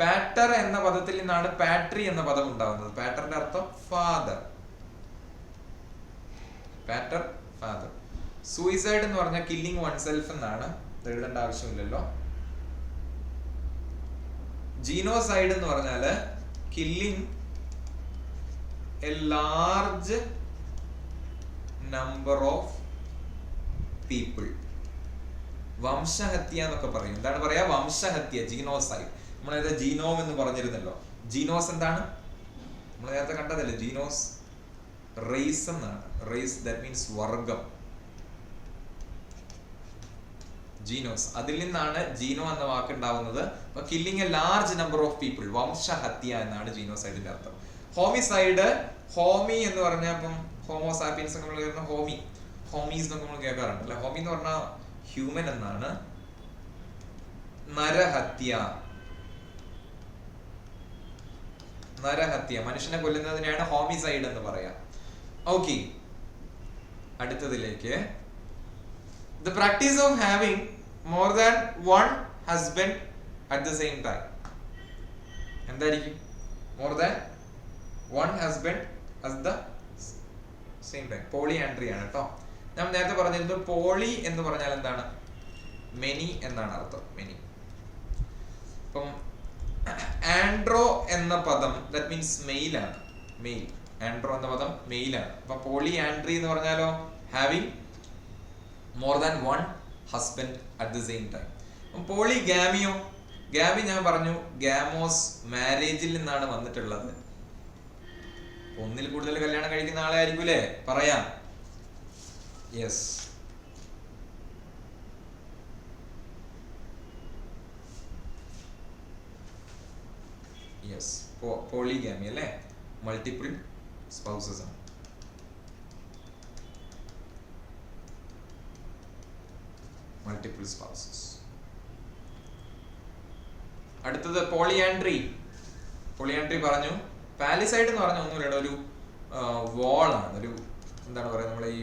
പാറ്റർ എന്ന പദത്തിൽ നിന്നാണ് പാട്രി എന്ന പദം ഉണ്ടാവുന്നത്. പാറ്ററിന്റെ അർത്ഥം ഫാദർ. പാറ്റർ, ഫാദർ. സൂയിസൈഡ് എന്ന് പറഞ്ഞാൽ കില്ലിങ് വൺസെൽഫ് എന്നാണ്. എഴുതേണ്ട ആവശ്യമില്ലല്ലോ. ജീനോസൈഡ് എന്ന് പറഞ്ഞാല് killing a large number of people. വംശഹത്യ എന്നൊക്കെ പറയും. എന്താണ് പറയാ? വംശഹത്യ, ജീനോസൈഡ്. നമ്മൾ നേരത്തെ ജീനോം എന്ന് പറഞ്ഞിരുന്നല്ലോ. ജീനോസ് എന്താണ്? നമ്മൾ നേരത്തെ കണ്ടതല്ലേ, ജീനോസ് റേസ് എന്നാണ്. റേസ്, ദാറ്റ് മീൻസ് വർഗം. ജീനോസ്, അതിൽ നിന്നാണ് ജീനോ എന്ന വാക്ക് ഉണ്ടാവുന്നത്. അപ്പൊ killing a large number of people, വംശഹത്യ എന്നാണ് ജീനോസൈഡിന്റെ അർത്ഥം. ഹോമിസൈഡ്, ഹോമി എന്ന് പറഞ്ഞാൽ ഇപ്പം ഹോമോസാപ്പിയൻസ് നമ്മൾ വരുന്ന ഹോമി, ഹോമീസ് എന്നൊക്കെ നമ്മൾ കേൾക്കാറുണ്ട് അല്ലെ. ഹോമി എന്ന് പറഞ്ഞാൽ ഹ്യൂമൻ എന്നാണ്. നരഹത്യ. നരഹത്യ, മനുഷ്യനെ കൊല്ലുന്നതിനെയാണ് ഹോമിസൈഡ് എന്ന് പറയാം. ഓക്കെ, അടുത്തതിലേക്ക്. The practice of having more than one husband at the same time. എന്തായിരിക്കും? More than one husband at the same time. Polyandry ആണ് കേട്ടോ. ഞാൻ നേരത്തെ പറഞ്ഞിരുന്നു പോളി എന്ന് പറഞ്ഞാൽ എന്താണ്? മെനി എന്നാണ് അർത്ഥം. മെനി. അപ്പം ആൻഡ്രോ എന്ന പദം ദാറ്റ് മീൻസ് മെയിൽ ആണ്. മെയിൽ. ആൻഡ്രോ എന്ന പദം മെയിൽ ആണ്. അപ്പൊ പോളിയാൻഡ്രി എന്ന് പറഞ്ഞാലോ having more than one husband at the same time. പോളിഗാമിയോ? ഗാമി ഞാൻ പറഞ്ഞു ഗാമോസ്, മാരേജിൽ നിന്നാണ് വന്നിട്ടുള്ളത്. ഒന്നിൽ കൂടുതൽ കല്യാണം കഴിക്കുന്ന ആളെ ആയിരിക്കും അല്ലേ പറയാം. യെസ്, യെസ്, പോളിഗാമി അല്ലേ, മൾട്ടിപ്പിൾ സ്പൗസസ് ആണ്. Multiple spouses. അടുത്തത് പോളിയാൻഡ്രി. പോളിയാൻഡ്രി പറഞ്ഞു. പാലിസൈഡ് എന്ന് പറഞ്ഞ ഒന്നുമില്ല, ഒരു വാളാണ്, ഒരു എന്താണ് പറയുക, നമ്മളെ ഈ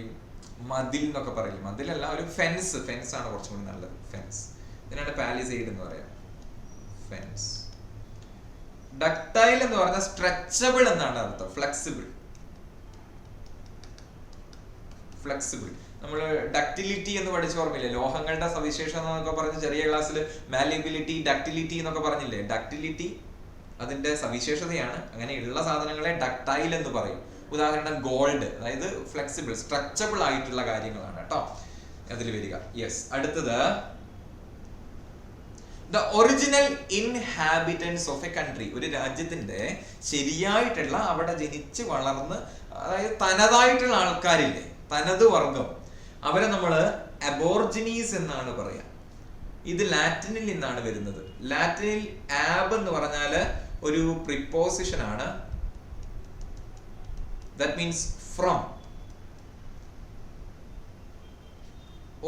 മതിൽ എന്നൊക്കെ പറയില്ലേ, മതിലല്ല, ഒരു ഫെൻസ്. ഫെൻസ് ആണ് കുറച്ചും കൂടി നല്ലത്. ഫെൻസ്. ഇതിനാണ് പാലിസൈഡ് എന്ന് പറയാം. ഫെൻസ്. ഡക്ടൈൽ എന്ന് പറഞ്ഞാൽ സ്ട്രെച്ചബിൾ എന്നാണ് അർത്ഥം. ഫ്ലെക്സിബിൾ. ഫ്ലെക്സിബിൾ. നമ്മൾ ഡക്റ്റിലിറ്റി എന്ന് പഠിച്ച ഓർമ്മയില്ലേ? ലോഹങ്ങളുടെ സവിശേഷത എന്നൊക്കെ പറഞ്ഞ് ചെറിയ ക്ലാസ്സിൽ മാലിബിലിറ്റി, ഡക്റ്റിലിറ്റി എന്നൊക്കെ പറഞ്ഞില്ലേ? ഡക്റ്റിലിറ്റി അതിന്റെ സവിശേഷതയാണ്. അങ്ങനെയുള്ള സാധനങ്ങളെ ഡക്ടൈൽ എന്ന് പറയും. ഉദാഹരണം ഗോൾഡ്, അതായത് ഫ്ലെക്സിബിൾ, സ്ട്രെച്ചബിൾ ആയിട്ടുള്ള കാര്യങ്ങളാണ് കേട്ടോ അതിൽ വരിക. യെസ്, അടുത്തത് the original inhabitants of A country. ഒരു രാജ്യത്തിന്റെ ശരിയായിട്ടുള്ള അവിടെ ജനിച്ച് വളർന്ന്, അതായത് തനതായിട്ടുള്ള ആൾക്കാരില്ലേ, തനത് വർഗം, അവരെ നമ്മൾ അബോർജിനീസ് എന്നാണ് പറയാ. ഇത് ലാറ്റിനിൽ നിന്നാണ് വരുന്നത്. ലാറ്റിനിൽ ആബ് എന്ന് പറഞ്ഞാല് ഒരു പ്രിപ്പോസിഷൻ ആണ്. That means from.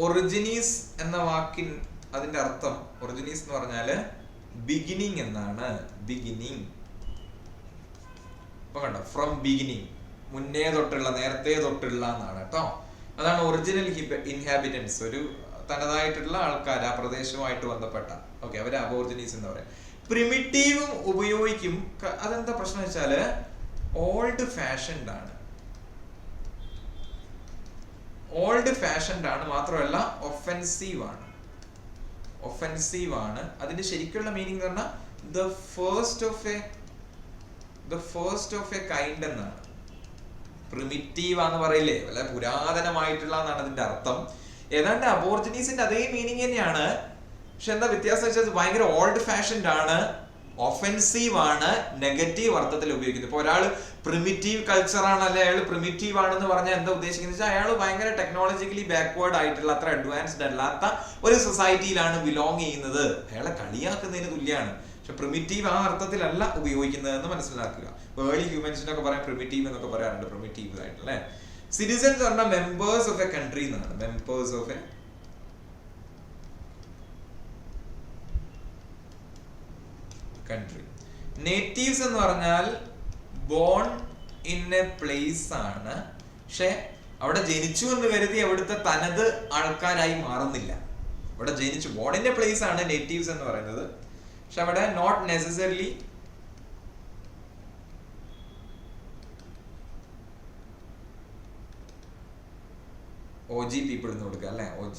ഒറിജിനീസ് എന്ന വാക്കിൻ അതിന്റെ അർത്ഥം, ഒറിജിനീസ് എന്ന് പറഞ്ഞാല് ബിഗിനിങ് എന്നാണ്. ബിഗിനിങ്. ഇപ്പൊ കണ്ടോ, ഫ്രം ബിഗിനിങ്, മുന്നേ തൊട്ടുള്ള, നേരത്തെ തൊട്ടുള്ള എന്നാണ് കേട്ടോ. അതാണ് ഒറിജിനൽ ഇൻഹാബിറ്റൻസ്. ഒരു തനതായിട്ടുള്ള ആൾക്കാർ, ആ പ്രദേശവുമായിട്ട് ബന്ധപ്പെട്ട. ഓക്കെ, അവരെ അബോർജിനീസ് എന്ന് പറയാം. പ്രിമിറ്റീവും ഉപയോഗിക്കും. അതെന്താ പ്രശ്നം വെച്ചാല് ഓൾഡ് ഫാഷൻഡ് ആണ്. ഓൾഡ് ഫാഷൻഡ് ആണ്, മാത്രമല്ല ഒഫെൻസീവ് ആണ്. ഒഫെൻസീവ് ആണ്. അതിന്റെ ശരിക്കുള്ള മീനിങ് എന്ന് പറഞ്ഞാൽ the first of A kind എന്നാണ്. പ്രിമിറ്റീവ് ആന്ന് പറയില്ലേ, വല്ല പുരാതനമായിട്ടുള്ള എന്നാണ് അതിന്റെ അർത്ഥം. ഏതാണ്ട് അബോർജിനീസിന്റെ അതേ മീനിങ് തന്നെയാണ്. പക്ഷെ എന്താ വ്യത്യാസം വെച്ചാൽ ഭയങ്കര ഓൾഡ് ഫാഷൻഡ് ആണ്, ഒഫെൻസീവ് ആണ്, നെഗറ്റീവ് അർത്ഥത്തിൽ ഉപയോഗിക്കുന്നത്. ഇപ്പൊ ഒരാൾ പ്രിമിറ്റീവ് കൾച്ചർ ആണ്, അല്ലെ അയാൾ പ്രിമിറ്റീവ് ആണെന്ന് പറഞ്ഞാൽ എന്താ ഉദ്ദേശിക്കുന്നത് വെച്ചാൽ അയാൾ ഭയങ്കര ടെക്നോളജിക്കലി ബാക്ക്വേർഡ് ആയിട്ടുള്ള, അത്ര അഡ്വാൻസ്ഡ് അല്ലാത്ത ഒരു സൊസൈറ്റിയിലാണ് ബിലോങ് ചെയ്യുന്നത്. അയാളെ കളിയാക്കുന്നതിന് തുല്യമാണ്. പക്ഷെ പ്രിമിറ്റീവ് ആ അർത്ഥത്തിലല്ല ഉപയോഗിക്കുന്നതെന്ന് മനസ്സിലാക്കുക. ഏർലി ഹ്യൂമൻസിനൊക്കെ പറയാം പ്രിമിറ്റീവ് എന്നൊക്കെ പറയാറുണ്ട്. പ്രിമിറ്റീവ് ആയിട്ടല്ലേ. സിറ്റിസൺസ് പറഞ്ഞാൽ മെമ്പേഴ്സ് ഓഫ് എ കൺട്രി എന്നാണ്. Members of A country. Natives എന്ന് പറഞ്ഞാൽ ബോൺ ഇൻ എ പ്ലേസ് ആണ്. പക്ഷെ അവിടെ ജനിച്ചു എന്ന് കരുതി അവിടുത്തെ തനത് ആൾക്കാരായി മാറുന്നില്ല. അവിടെ ജനിച്ചു, ബോൺ ഇൻ എ പ്ലേസ് ആണ് നേറ്റീവ്സ് എന്ന് പറയുന്നത്. പക്ഷെ അവിടെ നോട്ട് നെസസറിലി OG പീപ്പിൾ എന്ന് കൊടുക്കുക അല്ലെ. OG.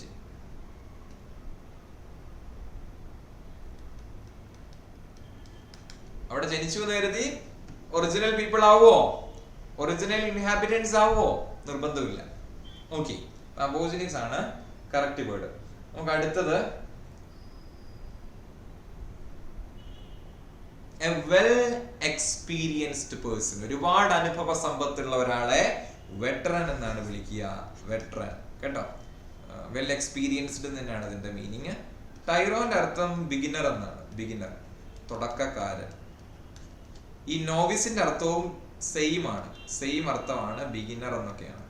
അവിടെ ജനിച്ചു എന്ന് കരുതി ഒറിജിനൽ പീപ്പിൾ ആവോ, ഒറിജിനൽ ഇൻഹാബിറ്റൻസ് ആവോ? നിർബന്ധമില്ല. ഓക്കെ, അബോർജിനീസ് ആണ് കറക്റ്റ് വേർഡ്. നമുക്ക് അടുത്തത് എ വെൽ എക്സ്പീരിയൻസ്ഡ് പേഴ്സൺ. ഒരുപാട് അനുഭവ സമ്പത്തുള്ള ഒരാളെ വെറ്ററൻ എന്നാണ് വിളിക്കുക. വെറ്ററൻ കേട്ടോ. വെൽ എക്സ്പീരിയൻസ്ഡ് തന്നെയാണ് ഇതിന്റെ മീനിങ്. ടൈറോന്റെ അർത്ഥം ബിഗിനർ എന്നാണ്. ബിഗിനർ, തുടക്കക്കാരൻ. ഈ നോവിസിന്റെ അർത്ഥവും സെയിം ആണ്, സെയിം അർത്ഥമാണ്. ബിഗിനർ എന്നൊക്കെയാണ്.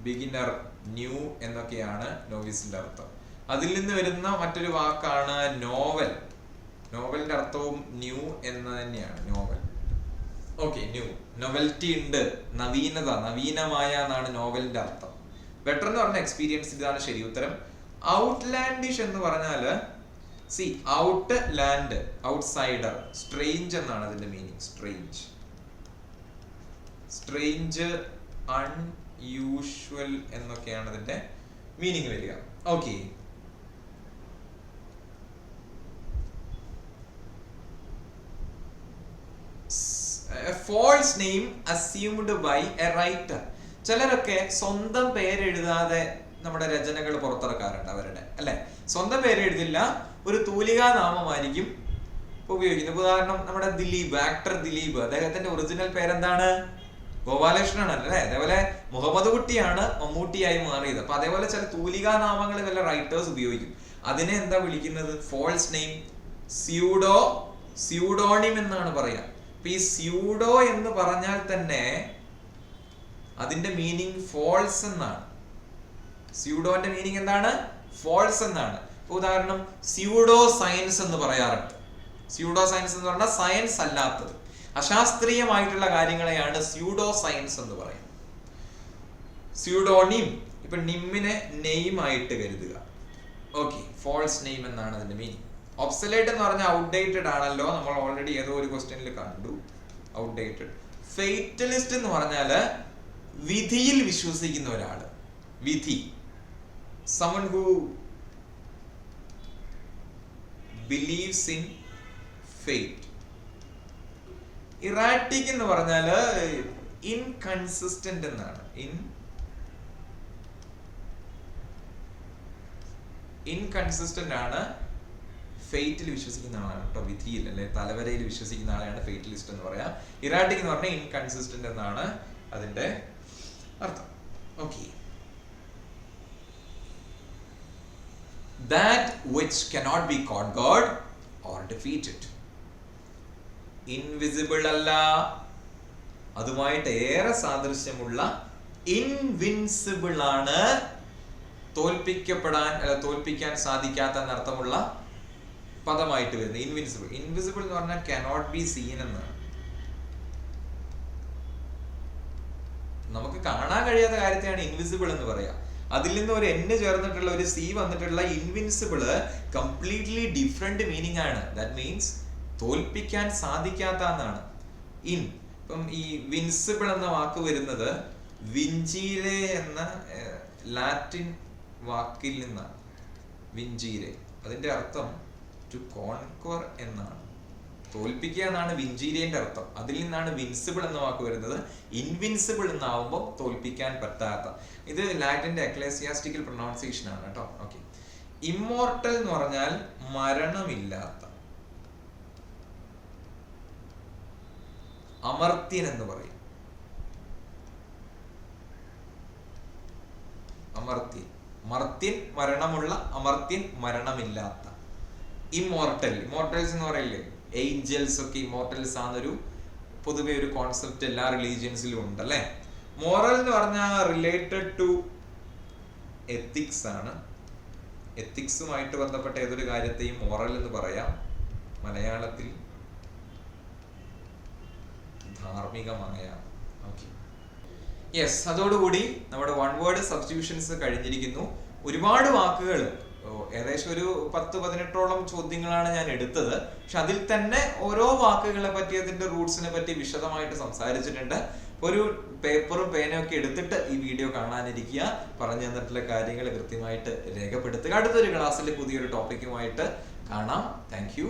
ബിഗിനർ, ന്യൂ എന്നൊക്കെയാണ് നോവിസിന്റെ അർത്ഥം. അതിൽ നിന്ന് വരുന്ന മറ്റൊരു വാക്കാണ് നോവൽ. നോവലിന്റെ അർത്ഥവും ന്യൂ എന്ന് തന്നെയാണ്. നോവൽ. Okay, new. നൊവൽറ്റി ഉണ്ട്, നവീനത, നവീനമായ എന്നാണ് നോവലിന്റെ അർത്ഥം. ബെറ്റർ എന്ന് പറഞ്ഞ എക്സ്പീരിയൻസ്, ഇതാണ് ശരി ഉത്തരം. ഔട്ട്ലാൻഡിഷ് എന്ന് പറഞ്ഞാല് ഔട്ട് ലാൻഡ്, ഔട്ട്സൈഡർ. സ്ട്രേഞ്ച് എന്നാണ് അതിന്റെ മീനിങ്. സ്ട്രേഞ്ച്, അൺയൂഷ്വൽ എന്നൊക്കെയാണ് അതിന്റെ മീനിങ് വരിക. Okay, false name assumed by a writer. ചിലരൊക്കെ സ്വന്തം പേരെഴുതാതെ നമ്മുടെ രചനകൾ പുറത്തിറക്കാറുണ്ട് അവരുടെ, അല്ലെ? സ്വന്തം പേരെഴുതില്ല, ഒരു തൂലികാ നാമമായിരിക്കും ഉപയോഗിക്കുന്നത്. ഉദാഹരണം നമ്മുടെ ദിലീപ്, ആക്ടർ ദിലീപ്, അദ്ദേഹത്തിന്റെ ഒറിജിനൽ പേരെന്താണ്? ഗോപാലകൃഷ്ണൻ അല്ലേ? അതേപോലെ മുഹമ്മദ് കുട്ടിയാണ് മമ്മൂട്ടിയായി മാറിയത്. അപ്പൊ അതേപോലെ ചില തൂലികാ നാമങ്ങൾ വല്ല റൈറ്റേഴ്സ് ഉപയോഗിക്കും. അതിനെ എന്താ വിളിക്കുന്നത്? ഫോൾസ് നെയിം, സ്യൂഡോണിം എന്നാണ് പറയാ. ഈ സ്യൂഡോ എന്ന് പറഞ്ഞാൽ തന്നെ അതിന്റെ മീനിങ് ഫോൾസ് എന്നാണ്. സ്യൂഡോന്റെ മീനിങ് എന്താണ്? ഫോൾസ് എന്നാണ്. ഉദാഹരണം സ്യൂഡോ സയൻസ് എന്ന് പറയാറുണ്ട്. സ്യൂഡോ സയൻസ് എന്ന് പറഞ്ഞാൽ സയൻസ് അല്ലാത്തത്, അശാസ്ത്രീയമായിട്ടുള്ള കാര്യങ്ങളെയാണ് സ്യൂഡോ സയൻസ് എന്ന് പറയുന്നത്. സ്യൂഡോണിം, ഇപ്പൊ നിമ്മിനെ നെയിം ആയിട്ട് കരുതുക. ഓക്കെ, ഫോൾസ് നെയിം എന്നാണ് അതിന്റെ മീനിങ്. ഒബ്സലേറ്റ് എന്ന് പറഞ്ഞാൽ ഔട്ട്ഡേറ്റഡ് ആണല്ലോ, നമ്മൾ ഓൾറെഡി ഏതോ ഒരു ക്വസ്റ്റ്യനിൽ കണ്ടു. ഔട്ട്ഡേറ്റഡ്. ഫെയ്റ്റലിസ്റ്റ് എന്ന് പറഞ്ഞാല് വിധിയിൽ വിശ്വസിക്കുന്ന ഒരാള്. വിധി, someone who believes in fate. Erratic എന്ന് പറഞ്ഞാല് ഇൻകൺസിസ്റ്റന്റ് എന്നാണ്. ഇൻകൺസിസ്റ്റന്റ് ആണ്. ഫെയ്റ്റിൽ വിശ്വസിക്കുന്ന ആളാണ് കേട്ടോ, വിധിയിൽ അല്ലെ തലവരയിൽ വിശ്വസിക്കുന്ന ആളെയാണ് ഫെയ്റ്റലിസ്റ്റ് എന്ന് പറയാം. ഇറാറ്റിക് എന്ന് പറഞ്ഞാൽ ഇൻകൺസിസ്റ്റന്റ് എന്നാണ് അതിന്റെ അർത്ഥം. Okay, that which cannot be conquered or defeated. Invisible അല്ല, അതുമായിട്ട് ഏറെ സാദൃശ്യമുള്ള ഇൻവിൻസിബിൾ ആണ്. തോൽപ്പിക്കാൻ സാധിക്കാത്ത എന്നർത്ഥമുള്ള പദമായിട്ട് വരുന്നത് ഇൻവിൻസിബിൾ. ഇൻവിസിബിൾ എന്ന് പറഞ്ഞാൽ cannot be seen എന്നാണ്. നമുക്ക് കാണാൻ കഴിയാത്ത കാര്യത്തെയാണ് ഇൻവിസിബിൾ എന്ന് പറയാ. അതിൽ നിന്ന് ഒരു എൻ ചേർന്നിട്ടുള്ള ഒരു സി വന്നിട്ടുള്ള ഇൻവിൻസിബിള് കംപ്ലീറ്റ്ലി ഡിഫറെന്റ് മീനിങ് ആണ്. ദാറ്റ് മീൻസ് തോൽപ്പിക്കാൻ സാധിക്കാത്ത എന്നാണ്. ഇപ്പം ഈ വിൻസിബിൾ എന്ന വാക്ക് വരുന്നത് വിഞ്ചീരെ എന്ന ലാറ്റിൻ വാക്കിൽ നിന്നാണ്. വിഞ്ചീരെ, അതിന്റെ അർത്ഥം ടു കോൺക്വർ എന്നാണ്. തോൽപ്പിക്കുക എന്നാണ് വിഞ്ചീരിയന്റെ അർത്ഥം. അതിൽ നിന്നാണ് വിൻസിബിൾ എന്ന വാക്ക് വരുന്നത്. ഇൻവിൻസിബിൾ എന്നാവുമ്പോൾ തോൽപ്പിക്കാൻ പറ്റാത്ത. ഇത് ലാറ്റിന്റെ എക്ലേസിയാസ്റ്റിക്കൽ പ്രൊനൗൺസിയേഷൻ ആണ് കേട്ടോ. ഓക്കെ, ഇമ്മോർട്ടൽ എന്ന് പറഞ്ഞാൽ മരണമില്ലാത്ത. അമർത്യൻ എന്ന് പറയും. അമർത്യൻ, മർത്യൻ മരണമുള്ള, അമർത്യൻ മരണമില്ലാത്ത. ഇമ്മോർട്ടൽ, ഇമ്മോർട്ടൽസ് എന്ന് പറയില്ലേ, ഏഞ്ചൽസ് ഒക്കെ ഇമ്മോർട്ടൽസ് ആണെന്നൊരു പൊതുവെ ഒരു കോൺസെപ്റ്റ് എല്ലാ റിലീജിയൻസിലും ഉണ്ട് അല്ലെ. മോറൽ എന്ന് പറഞ്ഞാൽ റിലേറ്റഡ് ടു എത്തിക്സ് ആണ്. എത്തിക്സുമായിട്ട് ബന്ധപ്പെട്ട ഏതൊരു കാര്യത്തെയും മോറൽ എന്ന് പറയാം. മലയാളത്തിൽ ധാർമ്മികമായ. ഓക്കെ, യെസ്, അതോടുകൂടി നമ്മുടെ വൺ വേർഡ് സബ്സ്റ്റിറ്റ്യൂഷൻസ് കഴിഞ്ഞിരിക്കുന്നു. ഒരുപാട് വാക്കുകൾ, ഏകദേശം ഒരു 10-18ഓളം ചോദ്യങ്ങളാണ് ഞാൻ എടുത്തത്. പക്ഷെ അതിൽ തന്നെ ഓരോ വാക്കുകളെ പറ്റി, അതിന്റെ റൂട്ട്സിനെ പറ്റി വിശദമായിട്ട് സംസാരിച്ചിട്ടുണ്ട്. ഒരു പേപ്പറും പേനയും ഒക്കെ എടുത്തിട്ട് ഈ വീഡിയോ കാണാനിരിക്കുക. പറഞ്ഞു തന്നിട്ടുള്ള കാര്യങ്ങൾ കൃത്യമായിട്ട് രേഖപ്പെടുത്തുക. അടുത്തൊരു ക്ലാസ്സിൽ പുതിയൊരു ടോപ്പിക്കുമായിട്ട് കാണാം. Thank you.